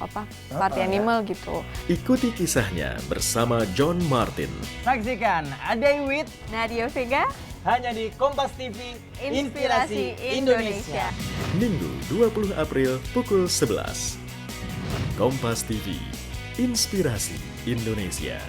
party animal gitu. Ikuti kisahnya bersama John Martin. Saksikan A Day with Nadia Vega hanya di Kompas TV, Inspirasi Indonesia. Minggu 20 April pukul 11. Kompas TV, Inspirasi Indonesia.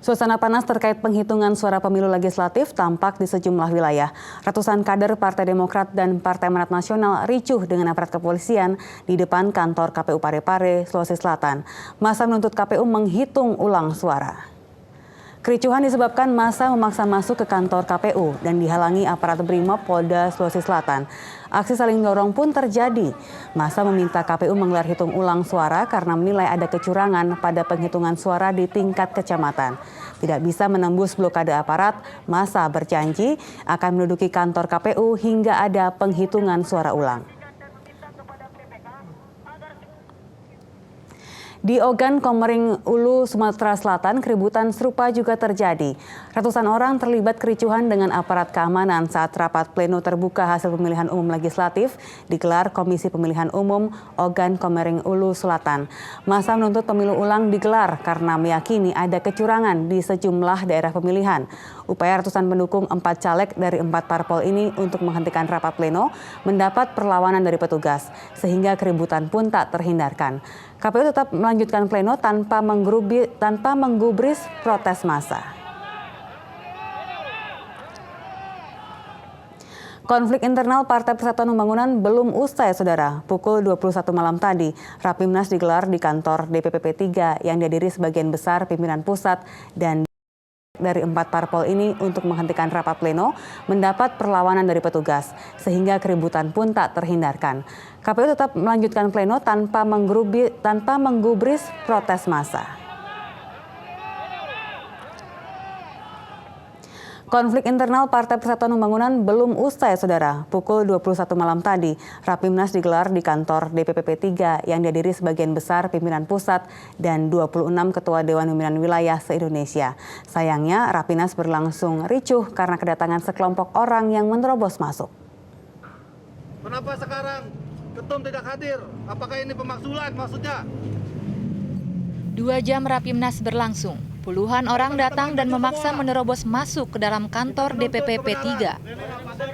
Suasana panas terkait penghitungan suara pemilu legislatif tampak di sejumlah wilayah. Ratusan kader Partai Demokrat dan Partai Amanat Nasional ricuh dengan aparat kepolisian di depan kantor KPU Parepare, Sulawesi Selatan. Massa menuntut KPU menghitung ulang suara. Kericuhan disebabkan massa memaksa masuk ke kantor KPU dan dihalangi aparat Brimob Polda Sulawesi Selatan. Aksi saling dorong pun terjadi. Massa meminta KPU menggelar hitung ulang suara karena menilai ada kecurangan pada penghitungan suara di tingkat kecamatan. Tidak bisa menembus blokade aparat, massa berjanji akan menduduki kantor KPU hingga ada penghitungan suara ulang. Di Ogan Komering Ulu, Sumatera Selatan, keributan serupa juga terjadi. Ratusan orang terlibat kericuhan dengan aparat keamanan saat rapat pleno terbuka hasil pemilihan umum legislatif digelar Komisi Pemilihan Umum Ogan Komering Ulu Selatan. Massa menuntut pemilu ulang digelar karena meyakini ada kecurangan di sejumlah daerah pemilihan. Upaya ratusan pendukung 4 caleg dari 4 parpol ini untuk menghentikan rapat pleno mendapat perlawanan dari petugas, sehingga keributan pun tak terhindarkan. KPU tetap melanjutkan pleno tanpa menggubris protes massa. Konflik internal Partai Persatuan Pembangunan belum usai, saudara. Pukul 21 malam tadi, Rapimnas digelar di kantor DPP P3 yang dihadiri sebagian besar pimpinan pusat dan dari 4 parpol ini untuk menghentikan rapat pleno mendapat perlawanan dari petugas, sehingga keributan pun tak terhindarkan. KPU tetap melanjutkan pleno tanpa menggubris protes massa. Konflik internal Partai Persatuan Pembangunan belum usai, saudara. Pukul 21 malam tadi, Rapimnas digelar di kantor DPP P3 yang dihadiri sebagian besar pimpinan pusat dan 26 ketua Dewan Pimpinan Wilayah se-Indonesia. Sayangnya, Rapimnas berlangsung ricuh karena kedatangan sekelompok orang yang menerobos masuk. Kenapa sekarang Ketum tidak hadir? Apakah ini pemakzulan maksudnya? 2 jam Rapimnas berlangsung. Puluhan orang datang dan memaksa menerobos masuk ke dalam kantor DPP P3.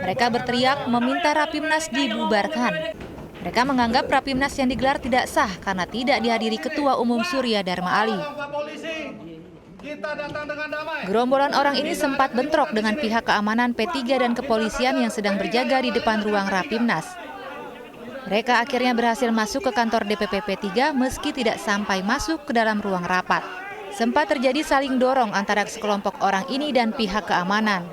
Mereka berteriak meminta Rapimnas dibubarkan. Mereka menganggap Rapimnas yang digelar tidak sah karena tidak dihadiri Ketua Umum Surya Dharma Ali. Gerombolan orang ini sempat bentrok dengan pihak keamanan P3 dan kepolisian yang sedang berjaga di depan ruang Rapimnas. Mereka akhirnya berhasil masuk ke kantor DPP P3 meski tidak sampai masuk ke dalam ruang rapat. Sempat terjadi saling dorong antara sekelompok orang ini dan pihak keamanan.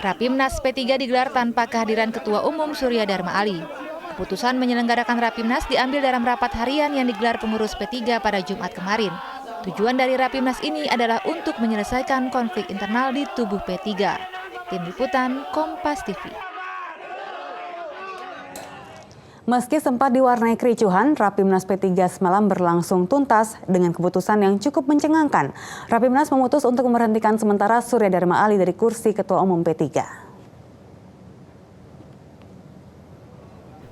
Rapimnas P3 digelar tanpa kehadiran Ketua Umum Surya Dharma Ali. Keputusan menyelenggarakan Rapimnas diambil dalam rapat harian yang digelar pengurus P3 pada Jumat kemarin. Tujuan dari Rapimnas ini adalah untuk menyelesaikan konflik internal di tubuh P3. Tim Liputan Kompas TV. Meski sempat diwarnai kericuhan, Rapimnas P3 semalam berlangsung tuntas dengan keputusan yang cukup mencengangkan. Rapimnas memutus untuk memberhentikan sementara Surya Dharma Ali dari kursi Ketua Umum P3.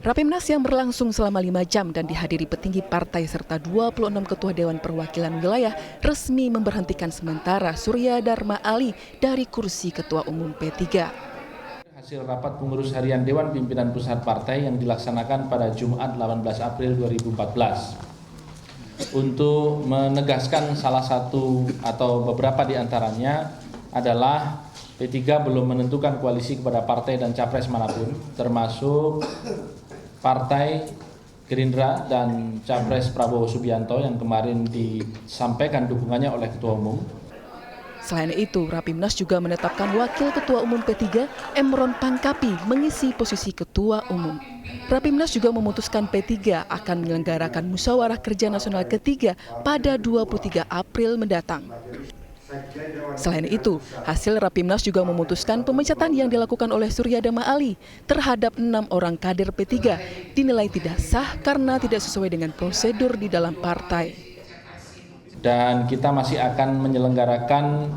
Rapimnas yang berlangsung selama 5 jam dan dihadiri petinggi partai serta 26 ketua Dewan Perwakilan Wilayah resmi memberhentikan sementara Surya Dharma Ali dari kursi Ketua Umum P3. Hasil rapat pengurus harian Dewan Pimpinan Pusat Partai yang dilaksanakan pada Jumat 18 April 2014 untuk menegaskan salah satu atau beberapa di antaranya adalah P3 belum menentukan koalisi kepada partai dan capres manapun, termasuk Partai Gerindra dan Capres Prabowo Subianto yang kemarin disampaikan dukungannya oleh Ketua Umum. Selain itu, Rapimnas juga menetapkan Wakil Ketua Umum P3 Emron Pangkapi mengisi posisi Ketua Umum. Rapimnas juga memutuskan P3 akan menyelenggarakan Musyawarah Kerja Nasional ketiga pada 23 April mendatang. Selain itu, hasil Rapimnas juga memutuskan pemecatan yang dilakukan oleh Surya Dharma Ali terhadap 6 orang kader P3 dinilai tidak sah karena tidak sesuai dengan prosedur di dalam partai. Dan kita masih akan menyelenggarakan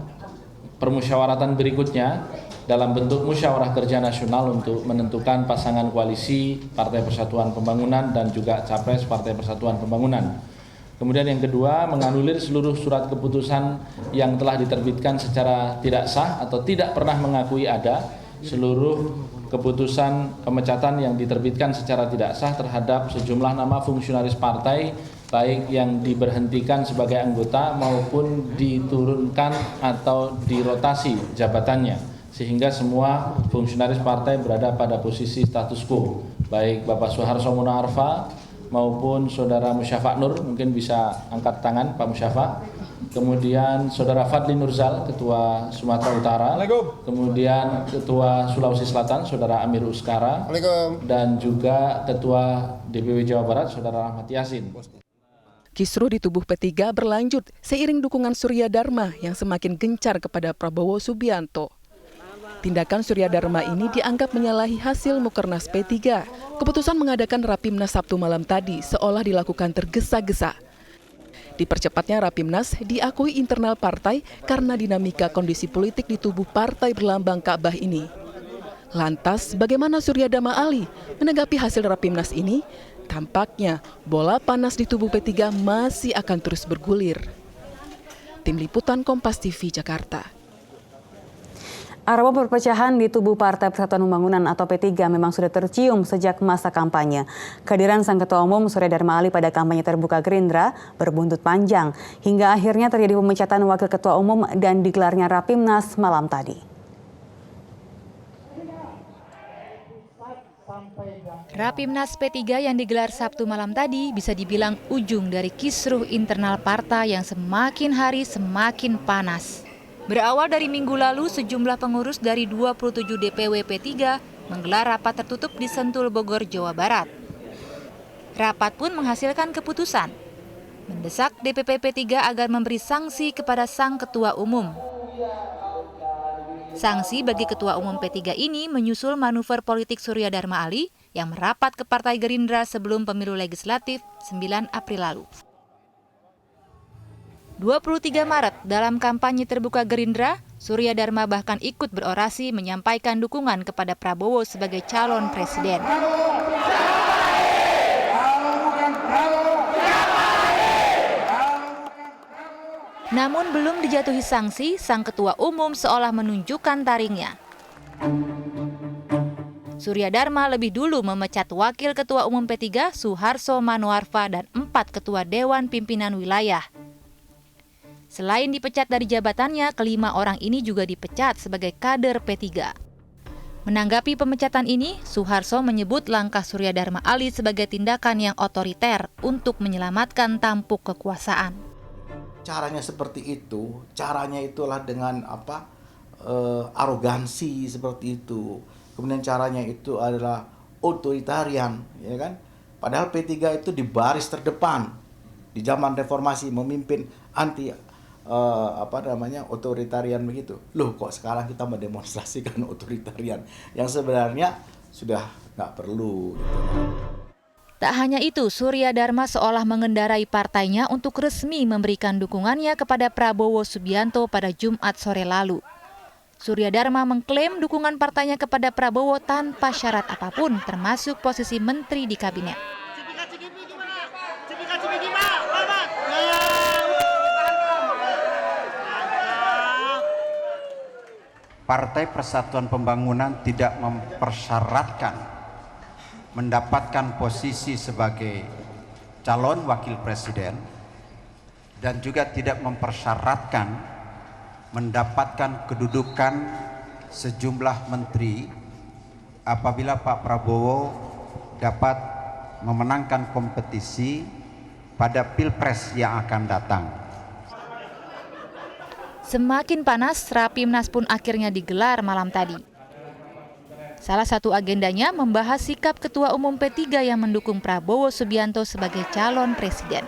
permusyawaratan berikutnya dalam bentuk musyawarah kerja nasional untuk menentukan pasangan koalisi Partai Persatuan Pembangunan dan juga Capres Partai Persatuan Pembangunan. Kemudian yang kedua, menganulir seluruh surat keputusan yang telah diterbitkan secara tidak sah atau tidak pernah mengakui ada seluruh keputusan pemecatan yang diterbitkan secara tidak sah terhadap sejumlah nama fungsionaris partai, baik yang diberhentikan sebagai anggota maupun diturunkan atau dirotasi jabatannya, sehingga semua fungsionaris partai berada pada posisi status quo, baik Bapak Suharso Monoarfa maupun Saudara Musyafa Nur, mungkin bisa angkat tangan Pak Musyafa, kemudian Saudara Fadli Nurzal, Ketua Sumatera Utara, kemudian Ketua Sulawesi Selatan, Saudara Amir Uskara, dan juga Ketua DPW Jawa Barat, Saudara Rahmat Yasin. Kisruh di tubuh P3 berlanjut seiring dukungan Surya Dharma yang semakin gencar kepada Prabowo Subianto. Tindakan Surya Dharma ini dianggap menyalahi hasil Mukernas P3. Keputusan mengadakan Rapimnas Sabtu malam tadi seolah dilakukan tergesa-gesa. Dipercepatnya Rapimnas diakui internal partai karena dinamika kondisi politik di tubuh partai berlambang Ka'bah ini. Lantas, bagaimana Surya Dharma Ali menanggapi hasil Rapimnas ini? Tampaknya bola panas di tubuh P3 masih akan terus bergulir. Tim Liputan Kompas TV Jakarta. Aroma perpecahan di tubuh Partai Persatuan Pembangunan atau P3 memang sudah tercium sejak masa kampanye. Kehadiran Sang Ketua Umum Surya Dharma Ali pada kampanye terbuka Gerindra berbuntut panjang, hingga akhirnya terjadi pemecatan Wakil Ketua Umum dan digelarnya Rapimnas malam tadi. Rapimnas P3 yang digelar Sabtu malam tadi bisa dibilang ujung dari kisruh internal partai yang semakin hari semakin panas. Berawal dari minggu lalu, sejumlah pengurus dari 27 DPW P3 menggelar rapat tertutup di Sentul, Bogor, Jawa Barat. Rapat pun menghasilkan keputusan, mendesak DPP P3 agar memberi sanksi kepada Sang Ketua Umum. Sanksi bagi Ketua Umum P3 ini menyusul manuver politik Surya Dharma Ali yang merapat ke Partai Gerindra sebelum pemilu legislatif 9 April lalu. 23 Maret dalam kampanye terbuka Gerindra, Surya Dharma bahkan ikut berorasi menyampaikan dukungan kepada Prabowo sebagai calon presiden. Namun belum dijatuhi sanksi, Sang Ketua Umum seolah menunjukkan taringnya. Surya Dharma lebih dulu memecat Wakil Ketua Umum P3 Suharso Monoarfa dan 4 Ketua Dewan Pimpinan Wilayah. Selain dipecat dari jabatannya, kelima orang ini juga dipecat sebagai kader P3. Menanggapi pemecatan ini, Suharso menyebut langkah Surya Dharma Ali sebagai tindakan yang otoriter untuk menyelamatkan tampuk kekuasaan. Caranya seperti itu, caranya itulah dengan arogansi seperti itu. Kemudian caranya itu adalah otoritarian, ya kan? Padahal P3 itu di baris terdepan di zaman reformasi memimpin anti otoritarian begitu. Loh, kok sekarang kita mendemonstrasikan otoritarian yang sebenarnya sudah nggak perlu. Tak hanya itu, Surya Dharma seolah mengendarai partainya untuk resmi memberikan dukungannya kepada Prabowo Subianto pada Jumat sore lalu. Surya Dharma mengklaim dukungan partainya kepada Prabowo tanpa syarat apapun, termasuk posisi menteri di kabinet. Partai Persatuan Pembangunan tidak mempersyaratkan mendapatkan posisi sebagai calon wakil presiden dan juga tidak mempersyaratkan mendapatkan kedudukan sejumlah menteri apabila Pak Prabowo dapat memenangkan kompetisi pada Pilpres yang akan datang. Semakin panas, Rapimnas pun akhirnya digelar malam tadi. Salah satu agendanya membahas sikap Ketua Umum P3 yang mendukung Prabowo Subianto sebagai calon presiden.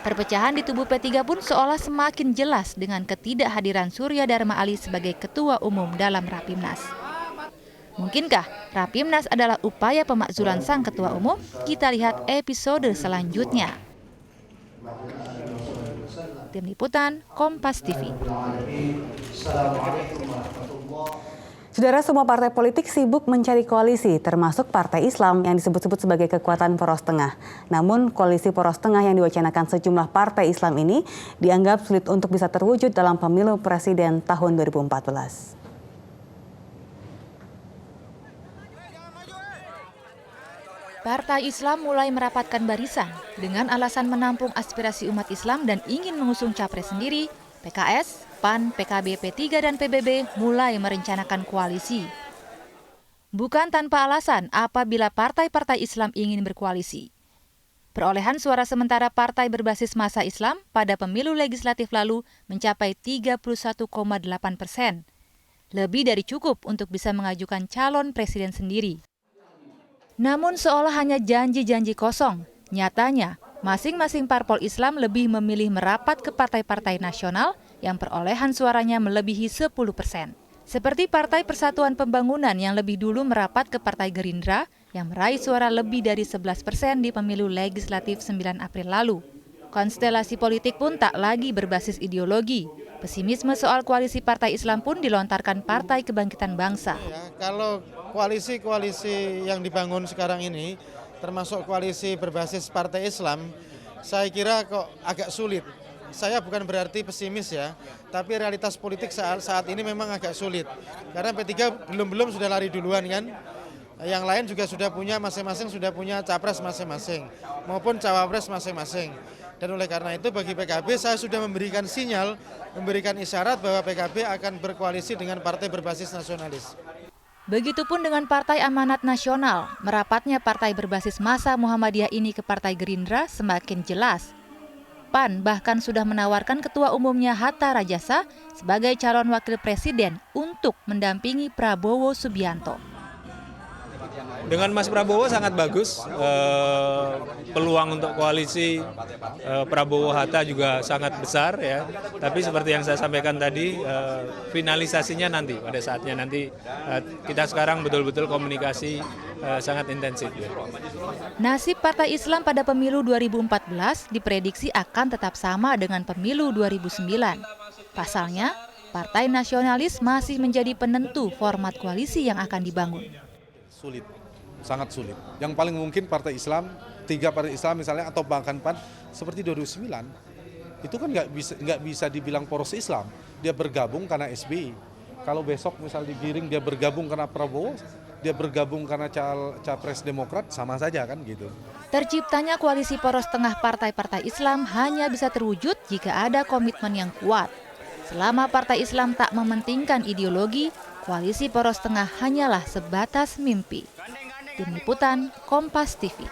Perpecahan di tubuh P3 pun seolah semakin jelas dengan ketidakhadiran Surya Dharma Ali sebagai Ketua Umum dalam Rapimnas. Mungkinkah Rapimnas adalah upaya pemakzulan sang Ketua Umum? Kita lihat episode selanjutnya. Tim Liputan, Kompas TV. Saudara, semua partai politik sibuk mencari koalisi, termasuk Partai Islam yang disebut-sebut sebagai kekuatan poros tengah. Namun, koalisi poros tengah yang diwacanakan sejumlah partai Islam ini dianggap sulit untuk bisa terwujud dalam pemilu presiden tahun 2014. Partai Islam mulai merapatkan barisan dengan alasan menampung aspirasi umat Islam dan ingin mengusung capres sendiri. PKS, PAN, PKB, P3, dan PBB mulai merencanakan koalisi. Bukan tanpa alasan apabila partai-partai Islam ingin berkoalisi. Perolehan suara sementara partai berbasis massa Islam pada pemilu legislatif lalu mencapai 31,8%. Lebih dari cukup untuk bisa mengajukan calon presiden sendiri. Namun seolah hanya janji-janji kosong, nyatanya masing-masing parpol Islam lebih memilih merapat ke partai-partai nasional yang perolehan suaranya melebihi 10%. Seperti Partai Persatuan Pembangunan yang lebih dulu merapat ke Partai Gerindra yang meraih suara lebih dari 11% di pemilu legislatif 9 April lalu. Konstelasi politik pun tak lagi berbasis ideologi. Pesimisme soal koalisi partai Islam pun dilontarkan Partai Kebangkitan Bangsa. Kalau koalisi-koalisi yang dibangun sekarang ini, termasuk koalisi berbasis partai Islam, saya kira kok agak sulit. Saya bukan berarti pesimis ya, tapi realitas politik saat ini memang agak sulit. Karena P3 belum sudah lari duluan kan, yang lain juga sudah punya masing-masing, sudah punya capres masing-masing, maupun cawapres masing-masing. Dan oleh karena itu bagi PKB saya sudah memberikan sinyal, memberikan isyarat bahwa PKB akan berkoalisi dengan partai berbasis nasionalis. Begitupun dengan Partai Amanat Nasional, merapatnya partai berbasis massa Muhammadiyah ini ke Partai Gerindra semakin jelas. PAN bahkan sudah menawarkan Ketua Umumnya Hatta Rajasa sebagai calon wakil presiden untuk mendampingi Prabowo Subianto. Dengan Mas Prabowo sangat bagus, peluang untuk koalisi Prabowo Hatta juga sangat besar ya. Tapi seperti yang saya sampaikan tadi, finalisasinya nanti pada saatnya nanti kita sekarang betul-betul komunikasi sangat intensif. Ya. Nasib Partai Islam pada pemilu 2014 diprediksi akan tetap sama dengan pemilu 2009. Pasalnya, Partai Nasionalis masih menjadi penentu format koalisi yang akan dibangun. Sulit. Sangat sulit. Yang paling mungkin partai Islam, 3 partai Islam misalnya atau bahkan PAN seperti 2009 itu kan nggak bisa dibilang poros Islam. Dia bergabung karena SBY. Kalau besok misal digiring dia bergabung karena Prabowo, dia bergabung karena capres Demokrat, sama saja kan gitu. Terciptanya koalisi poros tengah partai-partai Islam hanya bisa terwujud jika ada komitmen yang kuat. Selama partai Islam tak mementingkan ideologi, koalisi poros tengah hanyalah sebatas mimpi. Tim Liputan, Kompas TV.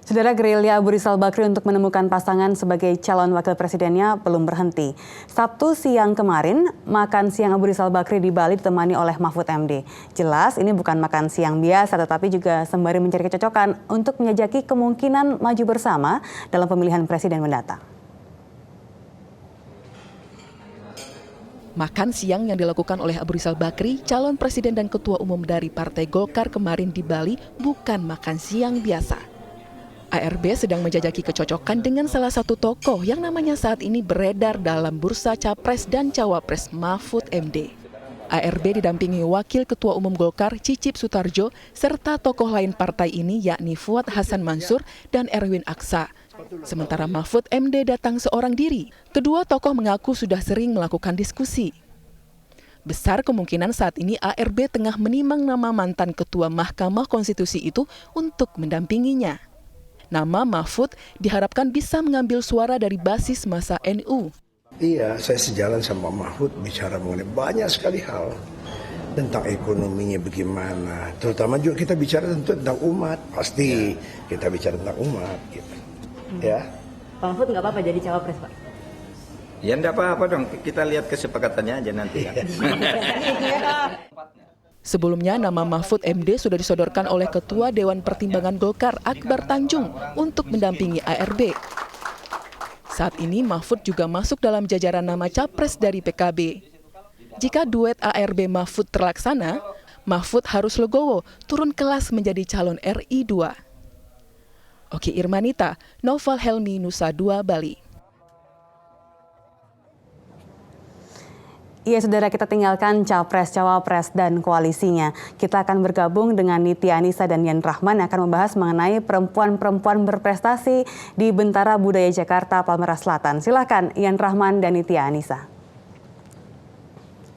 Saudara, gerilya Abu Rizal Bakri untuk menemukan pasangan sebagai calon wakil presidennya belum berhenti. Sabtu siang kemarin, makan siang Abu Rizal Bakri di Bali ditemani oleh Mahfud MD. Jelas ini bukan makan siang biasa, tetapi juga sembari mencari kecocokan untuk menjajaki kemungkinan maju bersama dalam pemilihan presiden mendatang. Makan siang yang dilakukan oleh Abu Rizal Bakri, calon presiden dan ketua umum dari Partai Golkar kemarin di Bali bukan makan siang biasa. ARB sedang menjajaki kecocokan dengan salah satu tokoh yang namanya saat ini beredar dalam bursa Capres dan Cawapres, Mahfud MD. ARB didampingi Wakil Ketua Umum Golkar Cicip Sutarjo serta tokoh lain partai ini yakni Fuad Hasan Mansur dan Erwin Aksa. Sementara Mahfud MD datang seorang diri. Kedua tokoh mengaku sudah sering melakukan diskusi. Besar kemungkinan saat ini ARB tengah menimang nama mantan Ketua Mahkamah Konstitusi itu untuk mendampinginya. Nama Mahfud diharapkan bisa mengambil suara dari basis massa NU. Iya, saya sejalan sama Mahfud bicara mengenai banyak sekali hal. tentang ekonominya bagaimana. Terutama juga kita bicara tentu tentang umat, pasti kita bicara tentang umat. Gitu. Ya. Pak Mahfud nggak apa-apa jadi cawapres, Pak? Ya enggak apa-apa dong, kita lihat kesepakatannya aja nanti ya. Sebelumnya, nama Mahfud MD sudah disodorkan oleh Ketua Dewan Pertimbangan Golkar Akbar Tanjung untuk mendampingi ARB. Saat ini Mahfud juga masuk dalam jajaran nama capres dari PKB. Jika duet ARB Mahfud terlaksana, Mahfud harus legowo turun kelas menjadi calon RI 2. Oki Irmanita, Noval Helmi, Nusa Dua, Bali. Iya, saudara, kita tinggalkan Capres, Cawapres, dan koalisinya. Kita akan bergabung dengan Niti Anissa dan Yan Rahman yang akan membahas mengenai perempuan-perempuan berprestasi di Bentara Budaya Jakarta, Palmerah Selatan. Silakan Yan Rahman dan Niti Anissa.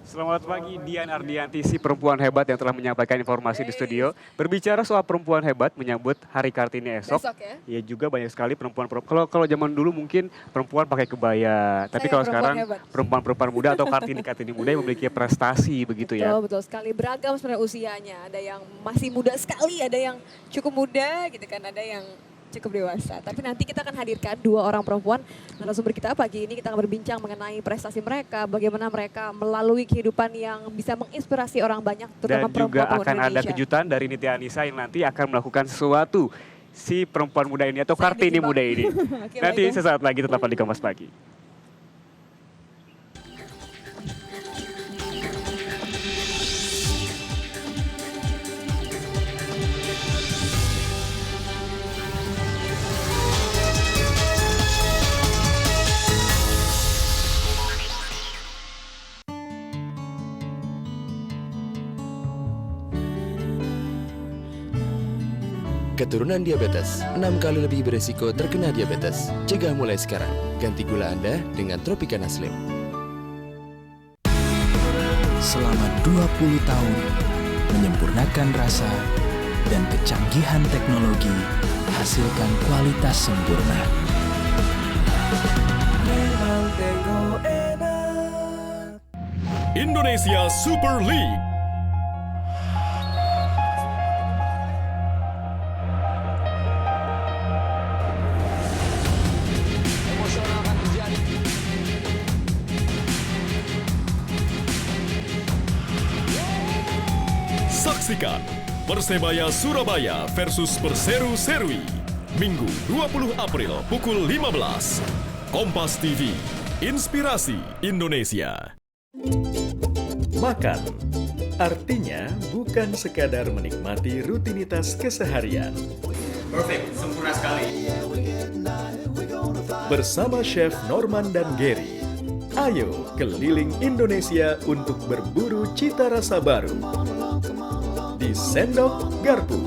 Selamat pagi, Dian Ardianti, si perempuan hebat yang telah menyampaikan informasi di studio. Berbicara soal perempuan hebat menyambut Hari Kartini esok. Ya juga banyak sekali perempuan-perempuan. Kalau zaman dulu mungkin perempuan pakai kebaya. Tapi kalau sekarang perempuan-perempuan muda atau Kartini-Kartini muda yang memiliki prestasi begitu ya. Betul sekali. Beragam sebenarnya usianya. Ada yang masih muda sekali, ada yang cukup muda gitu kan, ada yang cukup dewasa. Tapi nanti kita akan hadirkan 2 orang perempuan narasumber kita pagi ini. Kita akan berbincang mengenai prestasi mereka, bagaimana mereka melalui kehidupan yang bisa menginspirasi orang banyak, terutama perempuan Indonesia. Dan juga akan ada kejutan dari Niti Anissa yang nanti akan melakukan sesuatu si perempuan muda ini atau Kartini muda ini. Nanti sesaat lagi tetap di Kompas Pagi. Keturunan diabetes 6 kali lebih beresiko terkena diabetes. Cegah mulai sekarang. Ganti gula Anda dengan Tropicana Slim. Selama 20 tahun, menyempurnakan rasa dan kecanggihan teknologi, hasilkan kualitas sempurna. Indonesia Super League. Saksikan Persebaya Surabaya versus Perseru Serui Minggu 20 April pukul 15. Kompas TV, Inspirasi Indonesia. Makan artinya bukan sekadar menikmati rutinitas keseharian. Perfect, sempurna sekali. Bersama Chef Norman dan Gary, ayo keliling Indonesia untuk berburu cita rasa baru di Sendok Garpu.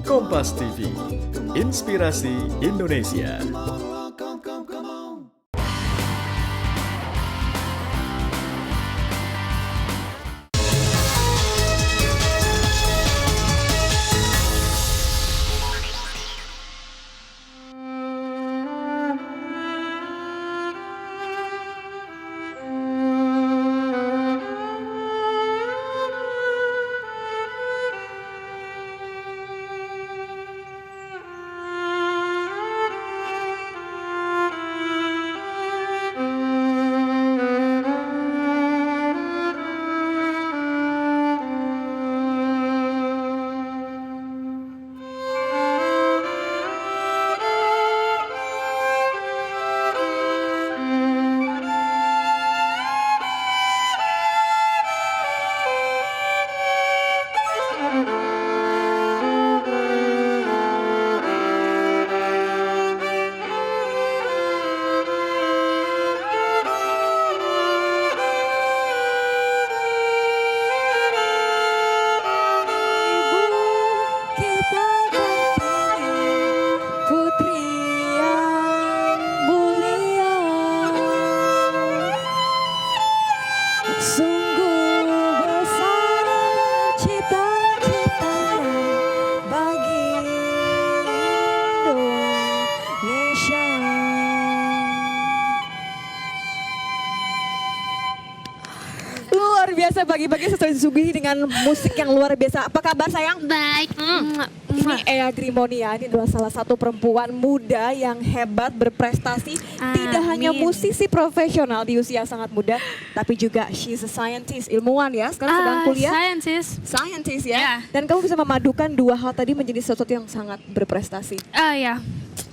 Kompas TV, Inspirasi Indonesia. biasa pagi-pagi sesuai disuguhi dengan musik yang luar biasa. Apa kabar sayang? Baik. Ini Ea Grimonia, ini adalah salah satu perempuan muda yang hebat, berprestasi. Tidak hanya musisi profesional di usia sangat muda, tapi juga she's a scientist, ilmuwan ya. Sekarang sedang kuliah. Scientist ya. Dan kamu bisa memadukan dua hal tadi menjadi sesuatu yang sangat berprestasi. Ya.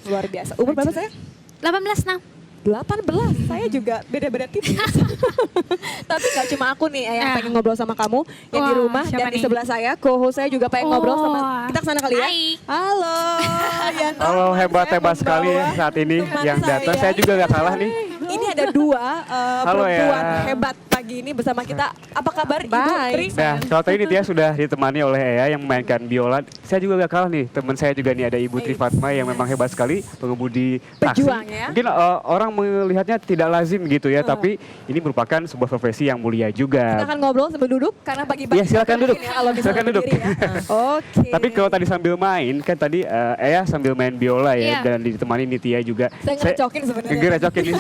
Luar biasa. Umur berapa saya? 18 nah. 18, saya juga beda-beda tipis. Tapi gak cuma aku nih yang pengen ngobrol sama kamu yang di rumah dan di sebelah saya, co-host saya juga pengen ngobrol sama kita kesana kali ya. Halo. Halo, hebat sekali ya saat ini yang datang. Saya juga gak kalah nih. Ini ada dua perempuan hebat pagi ini bersama kita. Apa kabar Ibu Tri? Nah, kalau tadi ini Tia sudah ditemani oleh Ea yang memainkan biola. Saya juga gak kalah nih. Teman saya juga nih ada Ibu Tri Fatma yang memang hebat sekali, pengemudi taksi. Pejuang ya. Mungkin orang melihatnya tidak lazim gitu ya, tapi ini merupakan sebuah profesi yang mulia juga. Kita akan ngobrol sambil duduk karena pagi-pagi. Ya silakan duduk. Silakan duduk. Ya. Oke. Tapi kalau tadi sambil main, kan tadi Ea sambil main biola ya, dan ditemani Nitya juga. Saya ngerecokin sebenarnya. Ngerecokin nih.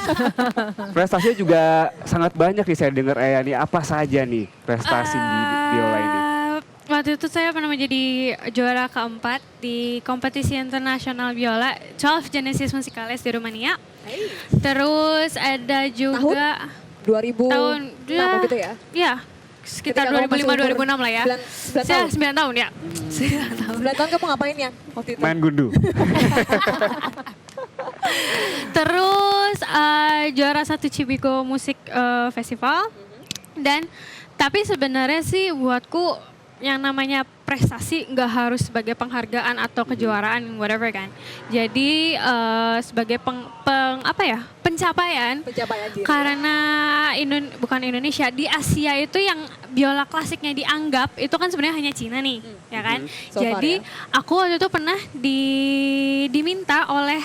Prestasinya juga sangat banyak nih saya dengar Ea nih. Apa saja nih prestasi di biola ini? Waktu itu saya pernah menjadi juara keempat di kompetisi internasional biola 12 Genesis Musicales di Rumania. Terus ada juga tahun 2006 gitu ya? Iya, sekitar 2005-2006 lah ya. 9 tahun ya. 9 tahun kamu ngapain ya waktu itu? Main gundu. Terus juara 1 Cibiko Musik Festival. Dan tapi sebenarnya sih buatku yang namanya prestasi nggak harus sebagai penghargaan atau kejuaraan whatever kan. Jadi sebagai pencapaian diri. Karena bukan Indonesia, di Asia itu yang biola klasiknya dianggap itu kan sebenarnya hanya Cina nih, ya kan. Jadi aku waktu itu pernah diminta oleh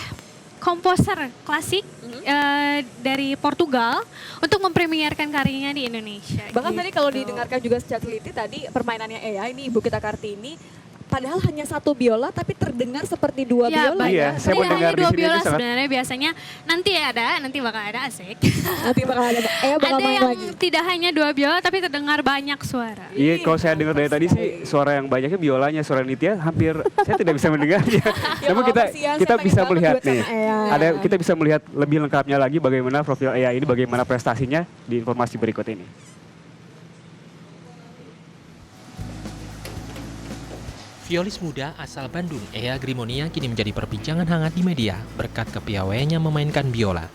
komposer klasik dari Portugal untuk mempremierkan karyanya di Indonesia. Bahkan tadi kalau didengarkan juga secara teliti tadi permainannya Ea ini Ibu kita Kartini, padahal hanya satu biola tapi terdengar seperti dua biola. Iya, saya mau dengar di dua sini biola sebenarnya biasanya nanti bakal ada asik. Nanti bakal ada. Bakal ada main yang lagi. tidak hanya dua biola tapi terdengar banyak suara. Iya, kalau saya dengar dari tadi sih suara yang banyaknya biolanya, suara Nitya hampir saya tidak bisa mendengarnya. Namun kita bisa melihat nih. Kita bisa melihat lebih lengkapnya lagi bagaimana profil Ea ini, bagaimana prestasinya di informasi berikut ini. Violis muda asal Bandung, Ea Grimonia kini menjadi perbincangan hangat di media berkat kepiawaiannya memainkan biola.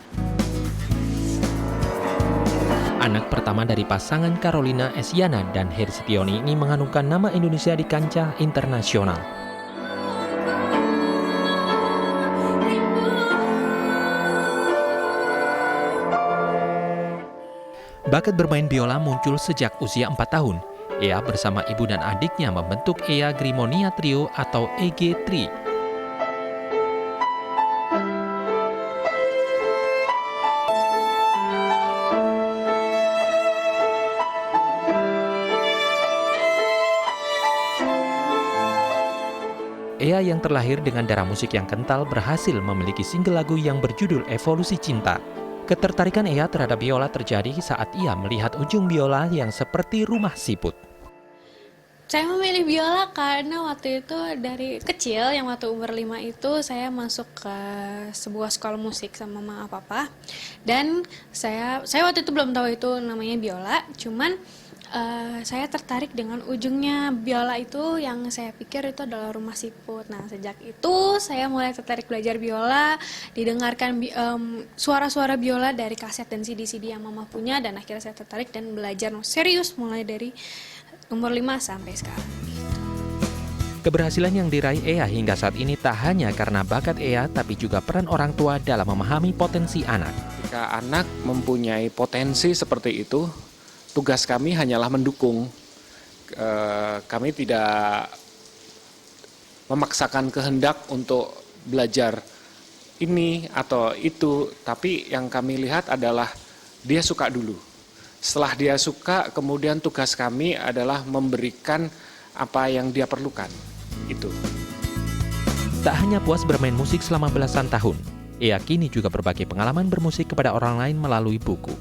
Anak pertama dari pasangan Carolina Esiana dan Heri Setioni ini mengharumkan nama Indonesia di kancah internasional. Bakat bermain biola muncul sejak usia 4 tahun. Ea bersama ibu dan adiknya membentuk Ea Grimonia Trio atau EG3. Ea yang terlahir dengan darah musik yang kental berhasil memiliki single lagu yang berjudul Evolusi Cinta. Ketertarikan Ea terhadap biola terjadi saat ia melihat ujung biola yang seperti rumah siput. Saya memilih biola karena waktu itu dari kecil, yang waktu umur 5 itu saya masuk ke sebuah sekolah musik sama mama papa. Dan saya waktu itu belum tahu itu namanya biola, cuman saya tertarik dengan ujungnya biola itu yang saya pikir itu adalah rumah siput. Nah, sejak itu saya mulai tertarik belajar biola, didengarkan suara-suara biola dari kaset dan CD-CD yang mama punya, dan akhirnya saya tertarik dan belajar serius mulai dari umur 5 sampai sekarang. Keberhasilan yang diraih Ea hingga saat ini tak hanya karena bakat Ea, tapi juga peran orang tua dalam memahami potensi anak. Jika anak mempunyai potensi seperti itu, tugas kami hanyalah mendukung. Kami tidak memaksakan kehendak untuk belajar ini atau itu, tapi yang kami lihat adalah dia suka dulu. Setelah dia suka, kemudian tugas kami adalah memberikan apa yang dia perlukan. Itu. Tak hanya puas bermain musik selama belasan tahun, Ea kini juga berbagi pengalaman bermusik kepada orang lain melalui buku.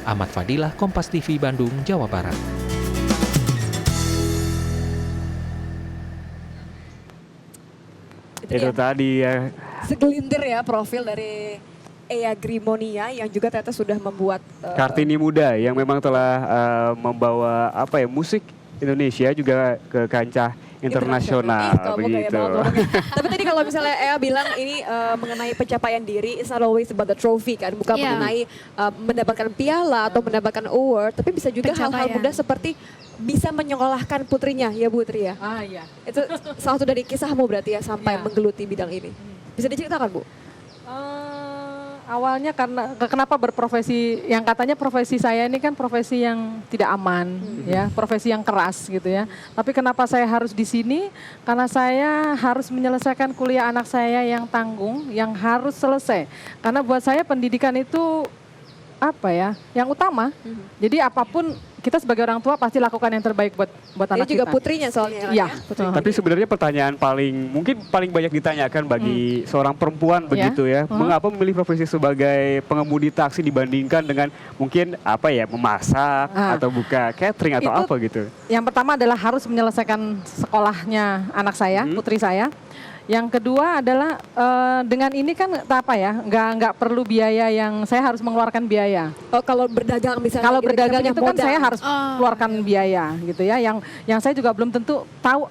Ahmad Fadilah, Kompas TV Bandung, Jawa Barat. Itu tadi ya. Segelintir ya profil dari Ea Grimonia yang juga ternyata sudah membuat Kartini muda yang memang telah membawa musik Indonesia juga ke kancah internasional begitu. Tapi tadi kalau misalnya Ea bilang ini mengenai pencapaian diri, it's not always about the trophy kan, bukan mengenai mendapatkan piala atau mendapatkan award, tapi bisa juga hal-hal mudah seperti bisa menyekolahkan putrinya ya Bu Tri ya. Iya. Itu salah satu dari kisahmu berarti ya sampai menggeluti bidang ini. Bisa diceritakan Bu? Awalnya karena kenapa berprofesi, yang katanya profesi saya ini kan profesi yang tidak aman, ya, profesi yang keras gitu ya. Tapi kenapa saya harus di sini? Karena saya harus menyelesaikan kuliah anak saya yang tanggung, yang harus selesai. Karena buat saya pendidikan itu yang utama. Jadi apapun kita sebagai orang tua pasti lakukan yang terbaik buat anak kita. Ini juga putrinya soalnya. Iya. Tapi sebenarnya pertanyaan mungkin paling banyak ditanyakan bagi seorang perempuan begitu ya. Mengapa memilih profesi sebagai pengemudi taksi dibandingkan dengan mungkin memasak atau buka catering atau apa gitu? Yang pertama adalah harus menyelesaikan sekolahnya anak saya, putri saya. Yang kedua adalah dengan ini kan nggak perlu biaya yang saya harus mengeluarkan biaya. Oh, kalau berdagang misalnya. Kalau berdagang itu kan saya harus keluarkan biaya gitu ya. Yang saya juga belum tentu tahu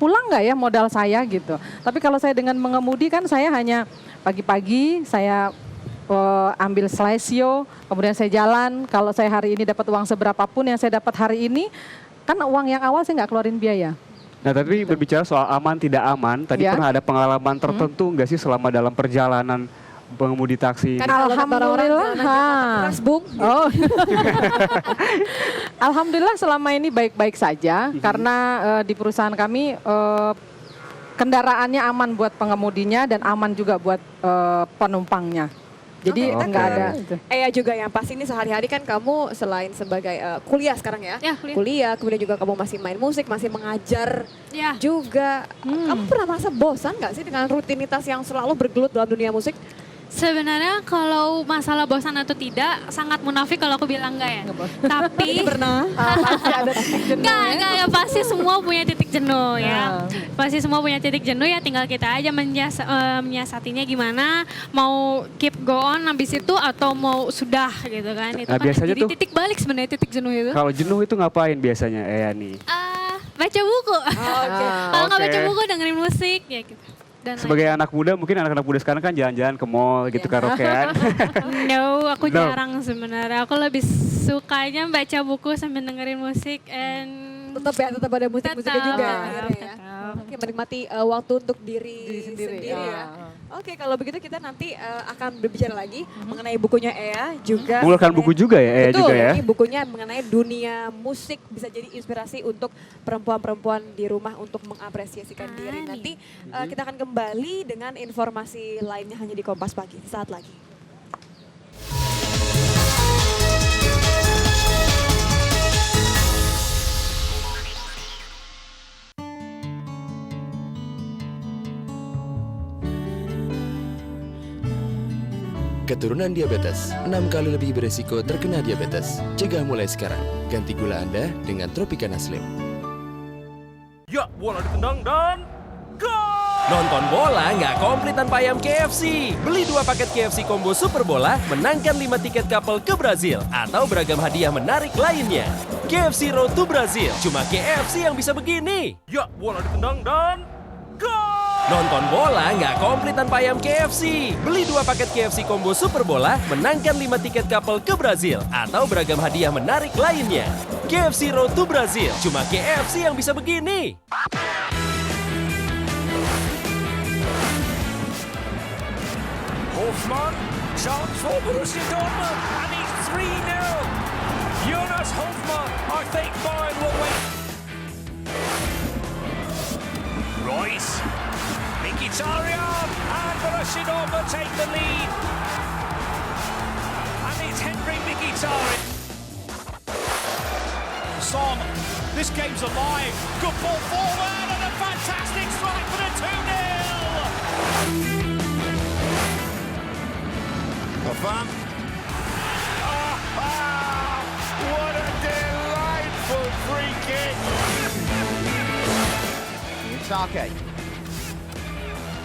pulang nggak ya modal saya gitu. Tapi kalau saya dengan mengemudi kan saya hanya pagi-pagi saya ambil slideshow, kemudian saya jalan. Kalau saya hari ini dapat uang seberapapun yang saya dapat hari ini, kan uang yang awal saya nggak keluarin biaya. Nah tapi berbicara soal aman tidak aman, tadi pernah ada pengalaman tertentu nggak sih selama dalam perjalanan pengemudi taksi? Kan alhamdulillah. Alhamdulillah selama ini baik-baik saja karena di perusahaan kami kendaraannya aman buat pengemudinya dan aman juga buat penumpangnya. Jadi nggak ada. Juga yang pasti ini sehari-hari kan kamu selain sebagai kuliah sekarang ya, kuliah, kemudian juga kamu masih main musik, masih mengajar juga. Kamu pernah merasa bosan nggak sih dengan rutinitas yang selalu bergelut dalam dunia musik? Sebenarnya kalau masalah bosan atau tidak, sangat munafik kalau aku bilang enggak ya. Tapi pernah. Pasti ada titik jenuh. Enggak, pasti semua punya titik jenuh ya. Pasti semua punya titik jenuh ya, tinggal kita aja menyiasatinya gimana, mau keep go on habis itu atau mau sudah gitu kan. Itu kan biasanya jadi titik balik sebenarnya titik jenuh itu. Kalau jenuh itu ngapain biasanya nih? Baca buku. Kalau nggak baca buku dengerin musik ya gitu. Sebagai anak muda, mungkin anak-anak muda sekarang kan jalan-jalan ke mall gitu, karaokean. No, aku jarang sebenarnya. Aku lebih sukanya baca buku sambil dengerin musik tetap ada musik-musiknya juga akhirnya ya. Oke, menikmati waktu untuk diri sendiri ya. Oke, kalau begitu kita nanti akan berbicara lagi mengenai bukunya Ea juga. Mengeluarkan buku juga ya Ea juga ya. Ini bukunya mengenai dunia musik bisa jadi inspirasi untuk perempuan-perempuan di rumah untuk mengapresiasikan diri. Nanti kita akan kembali dengan informasi lainnya hanya di Kompas Pagi saat lagi. Keturunan diabetes 6 kali lebih beresiko terkena diabetes. Cegah mulai sekarang. Ganti gula Anda dengan Tropicana Slim. Ya, bola ditendang dan gol! Nonton bola nggak komplit tanpa ayam KFC. Beli 2 paket KFC Combo Super Bola, menangkan 5 tiket couple ke Brazil. Atau beragam hadiah menarik lainnya. KFC Road to Brazil. Cuma KFC yang bisa begini. Ya, bola ditendang dan gol! Nonton bola nggak komplit tanpa ayam KFC. Beli 2 paket KFC Combo Super Bola, menangkan 5 tiket couple ke Brazil. Atau beragam hadiah menarik lainnya. KFC Road to Brazil. Cuma KFC yang bisa begini. Hofmann, chance for Borussia Dortmund, and it's 3-0. Jonas Hofmann, I think Bayern will win. Royce. Mkhitaryan, and Borussia Dortmund take the lead. And it's Henrik Mkhitaryan. Son, this game's alive. Good ball forward and a fantastic strike for the 2-0. Van. Benteke.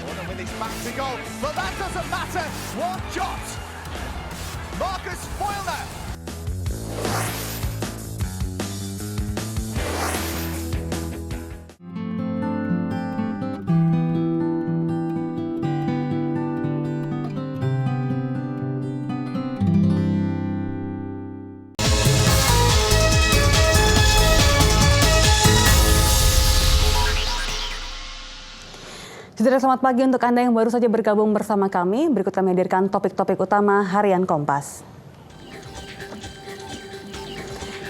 Warner with his back to goal, but that doesn't matter. One shot. Marcus Foyler. Saudara, selamat pagi untuk Anda yang baru saja bergabung bersama kami. Berikut kami hadirkan topik-topik utama harian Kompas.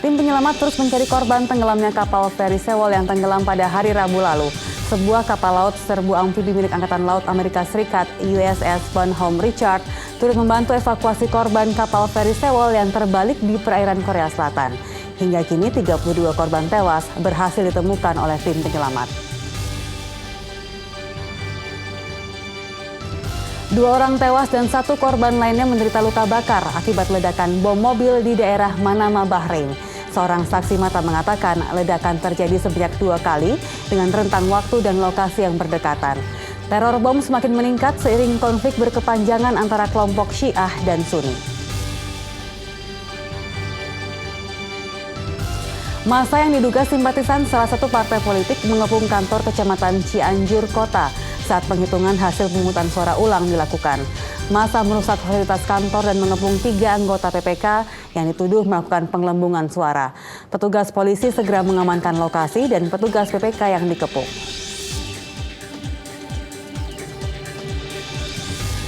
Tim penyelamat terus mencari korban tenggelamnya kapal feri Sewol yang tenggelam pada hari Rabu lalu. Sebuah kapal laut serbu amfibi milik Angkatan Laut Amerika Serikat USS Bonhomme Richard turut membantu evakuasi korban kapal feri Sewol yang terbalik di perairan Korea Selatan. Hingga kini 32 korban tewas berhasil ditemukan oleh tim penyelamat. 2 orang tewas dan 1 korban lainnya menderita luka bakar akibat ledakan bom mobil di daerah Manama, Bahrain. Seorang saksi mata mengatakan ledakan terjadi sebanyak 2 kali dengan rentang waktu dan lokasi yang berdekatan. Teror bom semakin meningkat seiring konflik berkepanjangan antara kelompok Syiah dan Sunni. Massa yang diduga simpatisan salah satu partai politik mengepung kantor Kecamatan Cianjur Kota saat penghitungan hasil pemungutan suara ulang dilakukan. Massa merusak fasilitas kantor dan mengepung 3 anggota PPK yang dituduh melakukan penggelembungan suara. Petugas polisi segera mengamankan lokasi dan petugas PPK yang dikepung.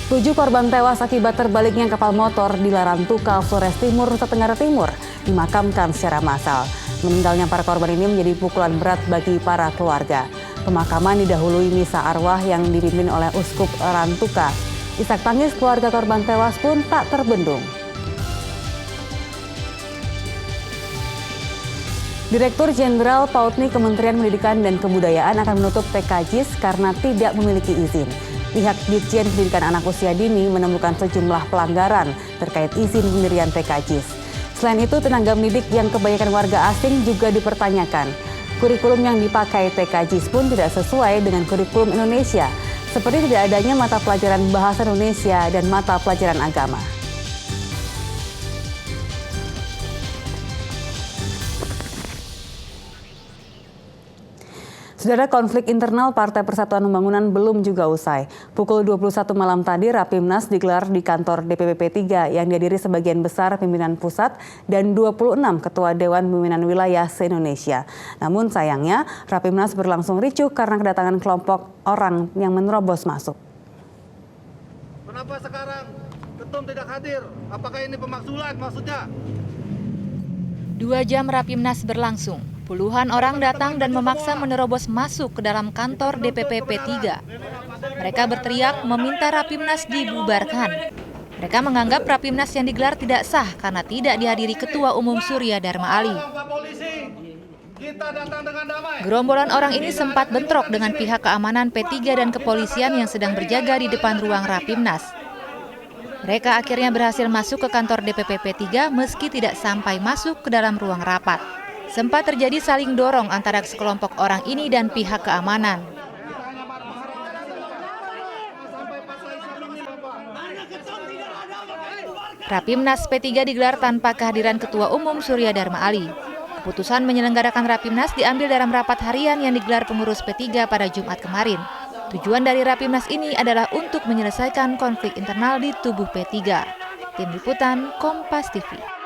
7 korban tewas akibat terbaliknya kapal motor di Larantuka, Flores Timur, Nusa Tenggara Timur dimakamkan secara massal. Meninggalnya para korban ini menjadi pukulan berat bagi para keluarga. Pemakaman didahului misa arwah yang dipimpin oleh Uskup Larantuka. Isak tangis keluarga korban tewas pun tak terbendung. Direktur Jenderal Pautni Kementerian Pendidikan dan Kebudayaan akan menutup TK-JIS karena tidak memiliki izin. Pihak Ditjen Pendidikan Anak Usia Dini menemukan sejumlah pelanggaran terkait izin pendirian TK-JIS. Selain itu, tenaga mendidik yang kebanyakan warga asing juga dipertanyakan. Kurikulum yang dipakai TK-JIS pun tidak sesuai dengan kurikulum Indonesia, seperti tidak adanya mata pelajaran bahasa Indonesia dan mata pelajaran agama. Saudara, konflik internal Partai Persatuan Pembangunan belum juga usai. Pukul 21 malam tadi Rapimnas digelar di kantor DPP P3 yang dihadiri sebagian besar pimpinan pusat dan 26 ketua Dewan Pimpinan Wilayah se-Indonesia. Namun sayangnya Rapimnas berlangsung ricuh karena kedatangan kelompok orang yang menerobos masuk. Kenapa sekarang ketum tidak hadir? Apakah ini pemakzulan maksudnya? 2 jam Rapimnas berlangsung. Puluhan orang datang dan memaksa menerobos masuk ke dalam kantor DPP P3. Mereka berteriak meminta Rapimnas dibubarkan. Mereka menganggap Rapimnas yang digelar tidak sah karena tidak dihadiri Ketua Umum Surya Dharma Ali. Gerombolan orang ini sempat bentrok dengan pihak keamanan P3 dan kepolisian yang sedang berjaga di depan ruang Rapimnas. Mereka akhirnya berhasil masuk ke kantor DPP P3 meski tidak sampai masuk ke dalam ruang rapat. Sempat terjadi saling dorong antara sekelompok orang ini dan pihak keamanan. Rapimnas P3 digelar tanpa kehadiran Ketua Umum Surya Dharma Ali. Keputusan menyelenggarakan Rapimnas diambil dalam rapat harian yang digelar pengurus P3 pada Jumat kemarin. Tujuan dari Rapimnas ini adalah untuk menyelesaikan konflik internal di tubuh P3. Tim Liputan Kompas TV.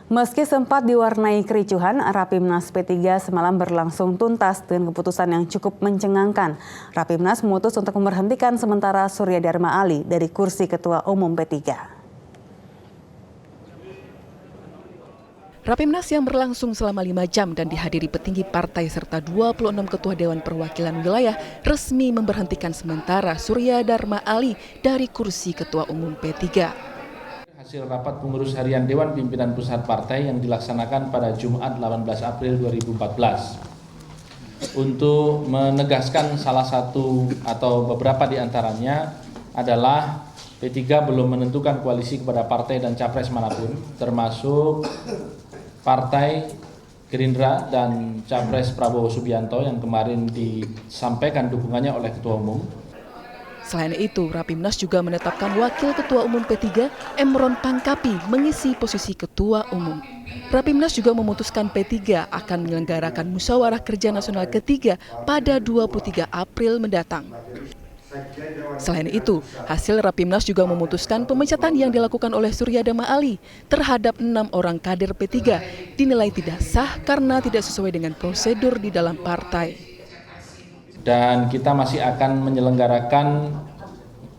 Meski sempat diwarnai kericuhan, Rapimnas P3 semalam berlangsung tuntas dengan keputusan yang cukup mencengangkan. Rapimnas memutus untuk memberhentikan sementara Surya Dharma Ali dari kursi Ketua Umum P3. Rapimnas yang berlangsung selama 5 jam dan dihadiri petinggi partai serta 26 ketua Dewan Perwakilan Wilayah resmi memberhentikan sementara Surya Dharma Ali dari kursi Ketua Umum P3. Hasil rapat pengurus harian Dewan Pimpinan Pusat Partai yang dilaksanakan pada Jumat 18 April 2014 untuk menegaskan salah satu atau beberapa di antaranya adalah P3 belum menentukan koalisi kepada partai dan capres manapun, termasuk partai Gerindra dan Capres Prabowo Subianto yang kemarin disampaikan dukungannya oleh Ketua Umum. Selain itu, Rapimnas juga menetapkan Wakil Ketua Umum P3 Emron Pangkapi mengisi posisi Ketua Umum. Rapimnas juga memutuskan P3 akan menyelenggarakan Musyawarah Kerja Nasional ketiga pada 23 April mendatang. Selain itu, hasil Rapimnas juga memutuskan pemecatan yang dilakukan oleh Suryadama Ali terhadap 6 orang kader P3 dinilai tidak sah karena tidak sesuai dengan prosedur di dalam partai. Dan kita masih akan menyelenggarakan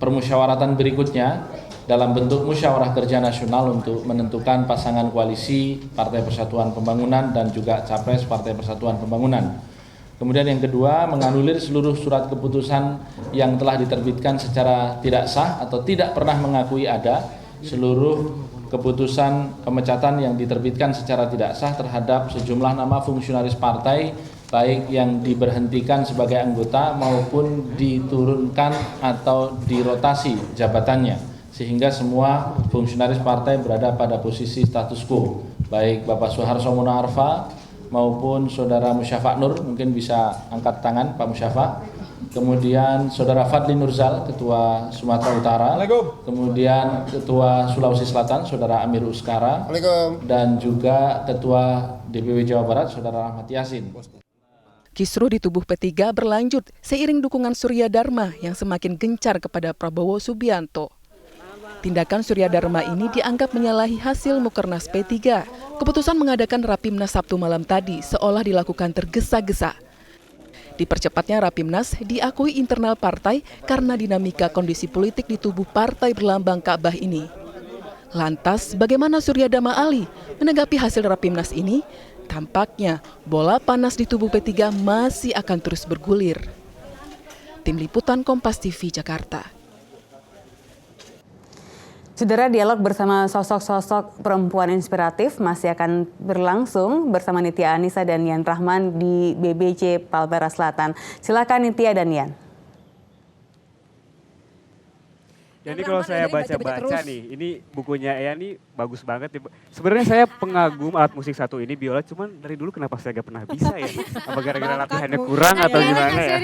permusyawaratan berikutnya dalam bentuk musyawarah kerja nasional untuk menentukan pasangan koalisi Partai Persatuan Pembangunan dan juga Capres Partai Persatuan Pembangunan. Kemudian yang kedua, menganulir seluruh surat keputusan yang telah diterbitkan secara tidak sah atau tidak pernah mengakui ada seluruh keputusan pemecatan yang diterbitkan secara tidak sah terhadap sejumlah nama fungsionaris partai, baik yang diberhentikan sebagai anggota maupun diturunkan atau dirotasi jabatannya, sehingga semua fungsionaris partai berada pada posisi status quo, baik Bapak Suharso Monoarfa maupun Saudara Musyafa Nur, mungkin bisa angkat tangan Pak Musyafa. Kemudian Saudara Fadli Nurzal, Ketua Sumatera Utara. Kemudian Ketua Sulawesi Selatan, Saudara Amir Uskara. Dan juga Ketua DPW Jawa Barat, Saudara Rahmat Yasin. Kisruh di tubuh P3 berlanjut seiring dukungan Surya Dharma yang semakin gencar kepada Prabowo Subianto. Tindakan Surya Dharma ini dianggap menyalahi hasil Mukernas P3. Keputusan mengadakan Rapimnas Sabtu malam tadi seolah dilakukan tergesa-gesa. Dipercepatnya Rapimnas diakui internal partai karena dinamika kondisi politik di tubuh partai berlambang Ka'bah ini. Lantas, bagaimana Surya Dharma Ali menanggapi hasil Rapimnas ini? Tampaknya bola panas di tubuh P3 masih akan terus bergulir. Tim Liputan Kompas TV Jakarta. Saudara, dialog bersama sosok-sosok perempuan inspiratif masih akan berlangsung bersama Nitya Anissa dan Yan Rahman di BBC Palmera Selatan. Silakan Nitya dan Yan. Jadi kalau saya baca-baca nih, ini bukunya Ea nih bagus banget. Sebenarnya saya pengagum alat musik satu ini, biola, cuman dari dulu kenapa saya gak pernah bisa ya? Apa gara-gara latihannya kurang atau gimana ya?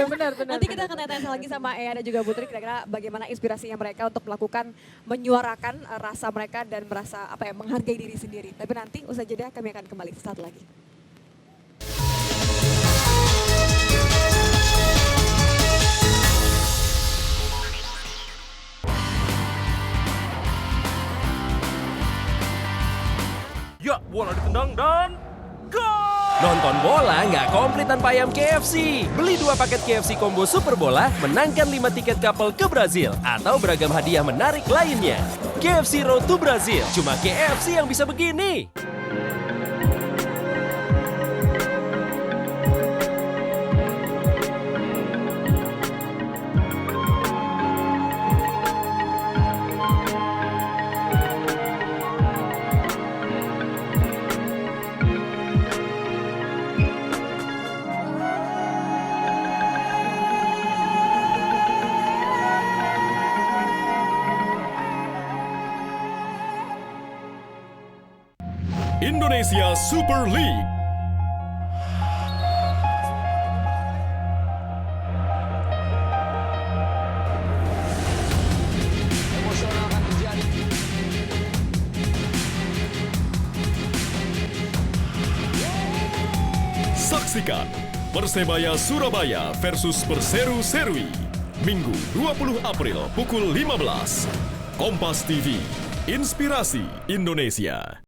Benar. Nanti kita akan tanya lagi sama Ea dan juga Putri, kira-kira bagaimana inspirasinya mereka untuk melakukan, menyuarakan rasa mereka dan merasa menghargai diri sendiri. Tapi nanti usai jeda kami akan kembali sesaat lagi. Ya, bola ditendang dan gol! Nonton bola nggak komplit tanpa ayam KFC. Beli 2 paket KFC Combo Super Bola, menangkan 5 tiket couple ke Brazil. Atau beragam hadiah menarik lainnya. KFC Road to Brazil, cuma KFC yang bisa begini. Indonesia Super League. Saksikan Persebaya Surabaya versus Perseru Serui, Minggu 20 April pukul 15. Kompas TV, Inspirasi Indonesia.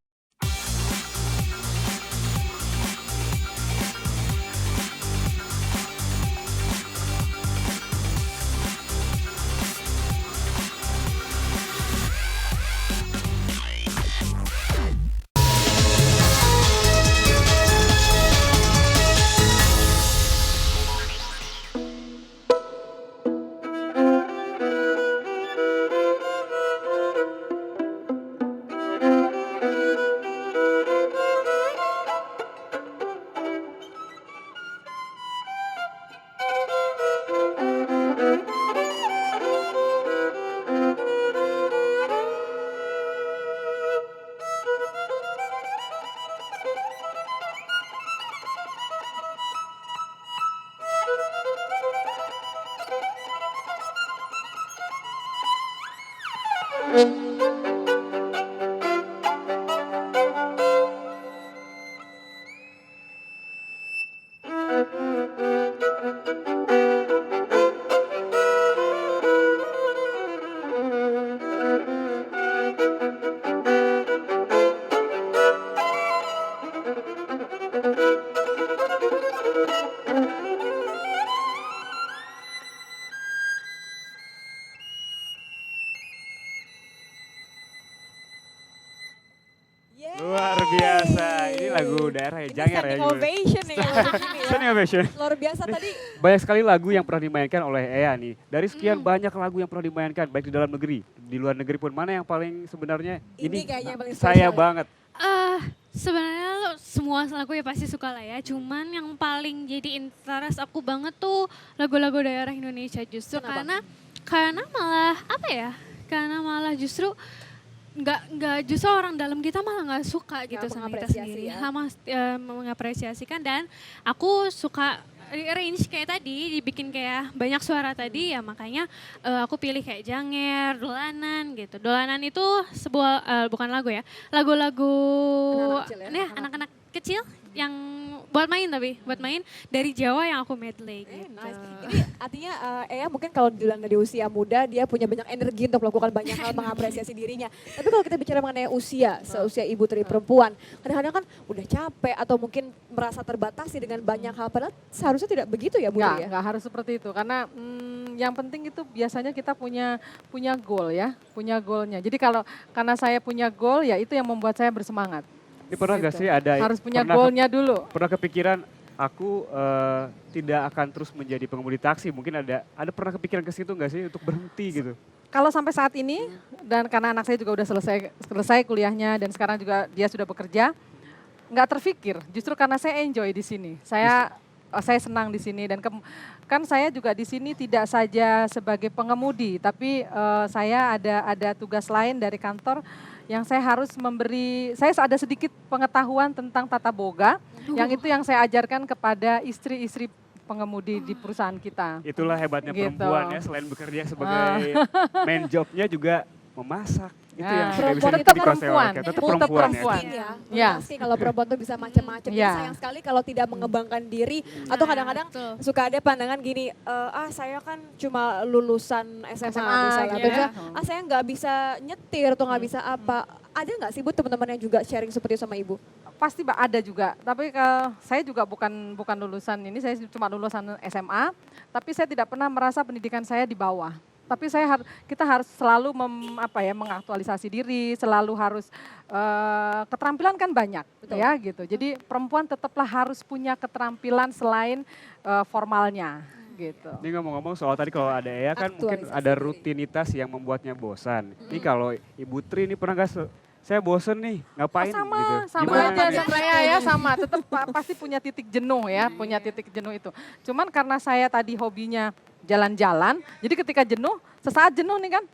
Luar biasa, ini lagu daerah ya, Janger ya. Standing ovation nih kalau begini ya. Standing ovation. Luar biasa tadi. Banyak sekali lagu yang pernah dimainkan oleh Ea nih. Dari sekian banyak lagu yang pernah dimainkan, baik di dalam negeri, di luar negeri pun. Mana yang paling sebenarnya Ini kayaknya yang paling saya spesial ya. banget. Sebenarnya semua lagu ya pasti suka lah ya. Cuman yang paling jadi interest aku banget tuh lagu-lagu daerah Indonesia justru karena malah apa ya? Karena malah justru nggak justru orang dalam kita malah nggak suka gitu sama kita sendiri, sama mengapresiasikan. Dan aku suka rearrange kayak tadi, dibikin kayak banyak suara tadi ya, makanya aku pilih kayak Janger, Dolanan gitu. Dolanan itu sebuah bukan lagu ya, lagu-lagu anak-anak kecil yang buat main dari Jawa yang aku medley gitu. Nice. Ini artinya Ea mungkin kalau di usia muda dia punya banyak energi untuk melakukan banyak hal mengapresiasi dirinya. Tapi kalau kita bicara mengenai usia, seusia ibu tiri perempuan, kadang-kadang kan udah capek atau mungkin merasa terbatasi dengan banyak hal. Padahal seharusnya tidak begitu ya Bu ya? Nggak harus seperti itu. Karena yang penting itu biasanya kita punya goal ya, punya goalnya. Jadi karena saya punya goal ya itu yang membuat saya bersemangat. Ini pernah gak sih ada harus punya goalnya dulu. Pernah kepikiran aku tidak akan terus menjadi pengemudi taksi, mungkin ada pernah kepikiran ke situ gak sih untuk berhenti gitu? Kalau sampai saat ini dan karena anak saya juga udah selesai kuliahnya dan sekarang juga dia sudah bekerja, nggak terfikir. Justru karena saya enjoy di sini, saya senang di sini dan kan saya juga di sini tidak saja sebagai pengemudi, tapi saya ada tugas lain dari kantor yang saya harus saya ada sedikit pengetahuan tentang tata boga, yang itu yang saya ajarkan kepada istri-istri pengemudi di perusahaan kita. Itulah hebatnya gitu. Perempuan ya, selain bekerja sebagai main jobnya juga memasak. Itu yang tidak bisa tetap dikonsewalkan. Tetap perempuan ya. Pasti kalau perempuan tuh bisa macam-macam. Sayang sekali kalau tidak mengembangkan diri. Atau kadang-kadang suka ada pandangan gini, saya kan cuma lulusan SMA misalnya. Gitu. Saya nggak bisa nyetir atau nggak bisa apa. Ada nggak sih Bu teman-teman yang juga sharing seperti itu sama Ibu? Pasti ada juga, tapi saya juga bukan lulusan ini, saya cuma lulusan SMA, tapi saya tidak pernah merasa pendidikan saya di bawah. Tapi kita harus selalu mengaktualisasi diri, selalu harus keterampilan kan banyak. Betul. Ya gitu. Jadi perempuan tetaplah harus punya keterampilan selain formalnya. Gitu. Ini ngomong-ngomong soal tadi kalau ada Ea kan mungkin ada rutinitas yang membuatnya bosan. Ini kalau Ibu Tri ini pernah gak saya bosen nih, ngapain gitu. Sama aja saya ya, sama. Tetap pasti punya titik jenuh ya, punya titik jenuh itu. Cuman karena saya tadi hobinya jalan-jalan, jadi ketika jenuh, sesaat jenuh nih kan,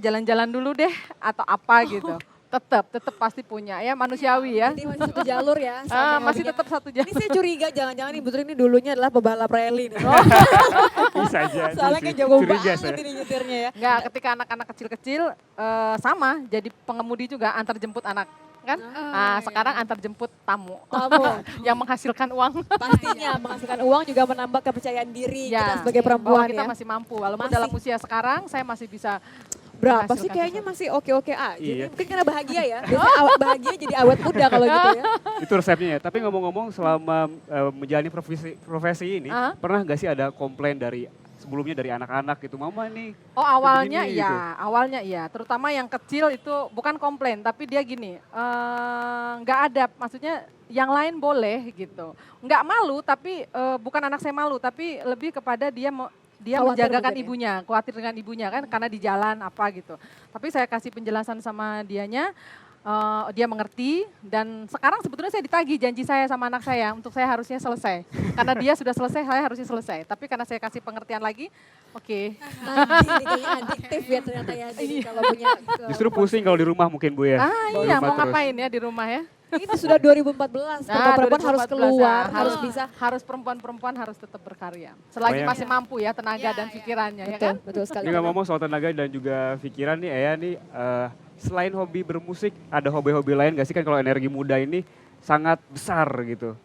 jalan-jalan dulu deh atau apa gitu. Tetap pasti punya ya, manusiawi ya. Jadi masih satu jalur ya. Masih tetap satu jalur. Ini saya curiga jangan-jangan Ibu Tri ini dulunya adalah pebalap rally. Bisa aja. Soalnya kayak jago banget ini nyetirnya ya. Enggak, ketika anak-anak kecil-kecil sama jadi pengemudi juga antar jemput anak. Kan? Sekarang antar jemput tamu. Yang menghasilkan uang. Pastinya menghasilkan uang juga menambah kepercayaan diri kita sebagai perempuan kita masih mampu. Walaupun dalam usia sekarang saya masih bisa. Berapa sih kayaknya masih oke-oke aja. Iya. Mungkin karena bahagia ya. Biasanya bahagia jadi awet muda kalau gitu ya. Itu resepnya ya. Tapi ngomong-ngomong selama menjalani profesi ini, pernah nggak sih ada komplain sebelumnya dari anak-anak gitu, Mama nih. Awalnya begini, iya, gitu. awalnya iya. Terutama yang kecil itu bukan komplain, tapi dia gini, nggak ada, maksudnya yang lain boleh gitu. Nggak malu, tapi bukan anak saya malu, tapi lebih kepada dia menjagakan ibunya, khawatir dengan ibunya kan karena di jalan apa gitu. Tapi saya kasih penjelasan sama dianya, dia mengerti dan sekarang sebetulnya saya ditagih janji saya sama anak saya untuk saya harusnya selesai. Karena dia sudah selesai, saya harusnya selesai. Tapi karena saya kasih pengertian lagi, oke. Nanti kayaknya adiktif ya ternyata ya. Jadi kalau punya justru pusing kalau di rumah mungkin Bu ya. Iya mau ngapain ya di rumah ya. Ini sudah 2014, perempuan harus 2014, keluar, ya. harus bisa. Harus perempuan-perempuan harus tetap berkarya. Selagi Bayang- masih mampu ya tenaga dan pikirannya ya kan? Betul sekali. Ini ngomong soal tenaga dan juga pikiran nih, Ea nih, selain hobi bermusik, ada hobi-hobi lain gak sih? Kan kalau energi muda ini sangat besar gitu.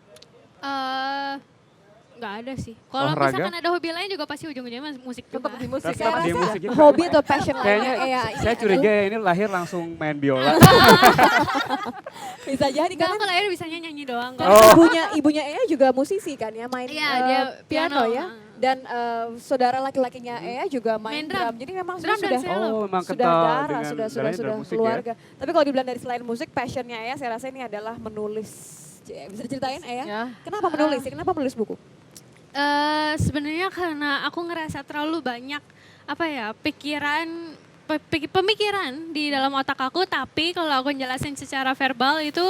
Nggak ada sih. Kalau Olahraga? misalkan ada hobi lain juga pasti ujung-ujungnya musik juga. Tetap di musik. Tetap di musik juga. Hobi atau passion Kayaknya lainnya saya curiga ya ini lahir langsung main biola. bisa jadi Nggak, kan aku lahir bisanya nyanyi doang. ibunya Ea juga musisi kan ya, main Iya, dia piano piano, ya. Dan saudara laki-lakinya Ea juga main Main drum. drum. Jadi memang Drum dan sudah cello. Oh, memang sudah kental darah, dengan sudah darahnya dalam musik ya. keluarga. Tapi kalau dibilang dari selain musik, passionnya Ea saya rasa ini adalah menulis. Bisa diceritain Ea? Ya. Kenapa menulis? Kenapa menulis buku? Sebenarnya karena aku ngerasa terlalu banyak pemikiran di dalam otak aku, tapi kalau aku jelasin secara verbal itu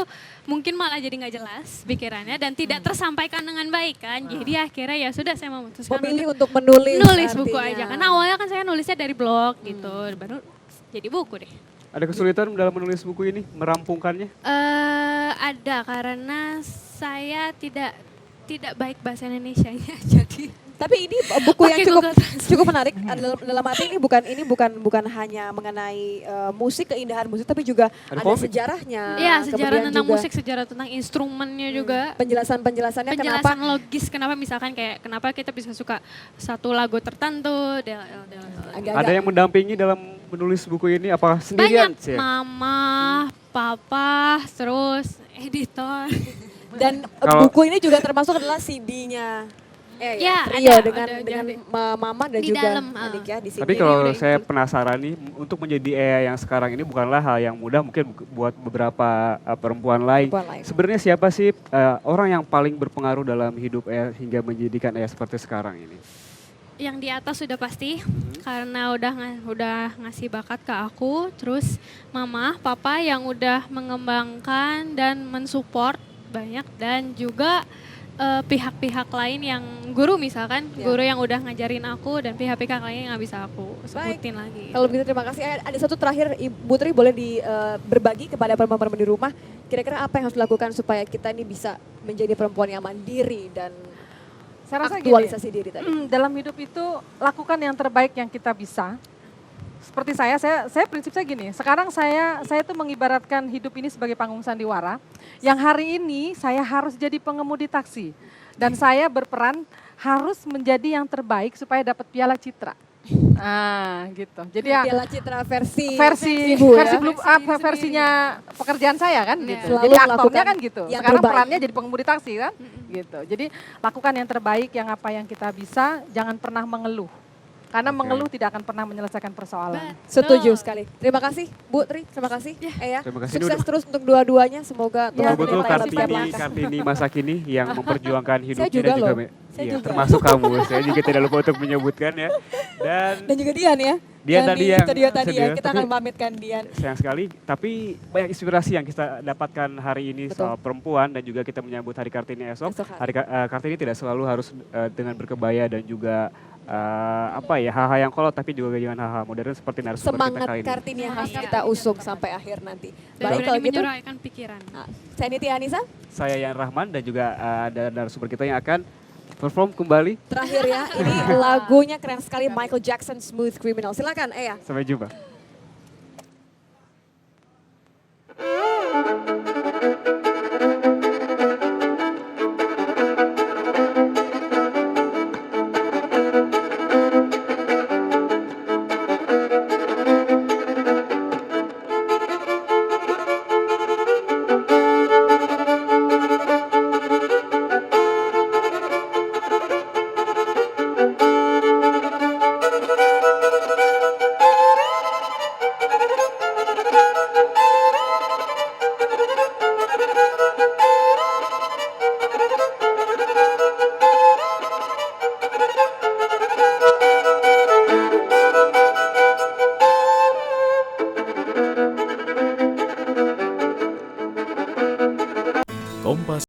mungkin malah jadi nggak jelas pikirannya dan tidak tersampaikan dengan baik kan. Jadi akhirnya ya sudah saya memutuskan Memilih untuk menulis buku artinya. aja. Karena awalnya kan saya nulisnya dari blog gitu, baru jadi buku deh. Ada kesulitan dalam menulis buku ini, merampungkannya? Ada karena saya tidak baik bahasa Indonesianya jadi. Tapi ini buku yang Pakai cukup Google Translate. cukup menarik dalam arti ini bukan hanya mengenai musik, keindahan musik, tapi juga Ada ada komik. sejarahnya. Iya, sejarah kemudian tentang juga musik, sejarah tentang instrumennya juga. penjelasannya kenapa Penjelasan logis kenapa misalkan kayak kenapa kita bisa suka satu lagu tertentu. Ada yang mendampingi dalam menulis buku ini apa sendirian? Banyak, mama, papa, terus editor. dan Kalau- buku ini juga termasuk adalah CD-nya. Ya, trio ada, dengan ada, dengan jadi mama dan di juga dalam, adik ya di sini. Tapi kalau saya penasaran nih, untuk menjadi Ea yang sekarang ini bukanlah hal yang mudah mungkin buat beberapa perempuan lain. Sebenarnya siapa sih orang yang paling berpengaruh dalam hidup Ea hingga menjadikan Ea seperti sekarang ini? yang di atas sudah pasti karena udah ngasih bakat ke aku, terus mama, papa yang udah mengembangkan dan mensupport banyak, dan juga pihak-pihak lain yang guru misalkan, guru yang udah ngajarin aku, dan pihak-pihak lain yang nggak bisa aku sebutin lagi. Kalau begitu terima kasih. Ada satu terakhir Ibu Tri boleh berbagi kepada perempuan-perempuan di rumah, kira-kira apa yang harus dilakukan supaya kita ini bisa menjadi perempuan yang mandiri dan Saya rasa aktualisasi gini, diri tadi. dalam hidup itu lakukan yang terbaik yang kita bisa. Seperti saya prinsip saya gini, sekarang saya tuh mengibaratkan hidup ini sebagai panggung sandiwara, yang hari ini saya harus jadi pengemudi taksi. Dan saya berperan harus menjadi yang terbaik supaya dapat piala citra. Nah gitu, jadi ya Piala Citra versi Ibu ya? versinya pekerjaan saya kan gitu. Selalu Jadi aktornya melakukan kan gitu. yang Sekarang terbaik. perannya jadi pengemudi taksi kan gitu. Jadi lakukan yang terbaik, yang apa yang kita bisa, jangan pernah mengeluh. Karena mengeluh tidak akan pernah menyelesaikan persoalan. Setuju sekali. Terima kasih Bu Tri, terima kasih ya. Terima kasih, Sukses Duduk. terus untuk dua-duanya, semoga Tuhan Betul-betul menyertai Kartini masa kini yang memperjuangkan hidupnya juga dan juga, loh. Saya iya, juga. termasuk kamu. Saya juga tidak lupa untuk menyebutkan ya. Dan juga Dian ya. Dian tadi yang studio tadi ya, studio. kita Tapi akan pamitkan Dian. sayang sekali, tapi banyak inspirasi yang kita dapatkan hari ini soal perempuan, dan juga kita menyambut Hari Kartini esok. Hari Kartini tidak selalu harus dengan berkebaya dan juga hal-hal yang kolot, tapi juga dengan hal-hal modern seperti narasumber kita Semangat kali ini. Kartini yang harus kita usung sampai akhir nanti. Dan Baik kalau berani gitu, menyuraikan pikiran. saya Niti Anissa. Saya Yan Rahman, dan juga ada narasumber kita yang akan perform kembali. Terakhir ya, ini lagunya keren sekali, Michael Jackson, Smooth Criminal. Silakan, Ea. Sampai jumpa. Kompas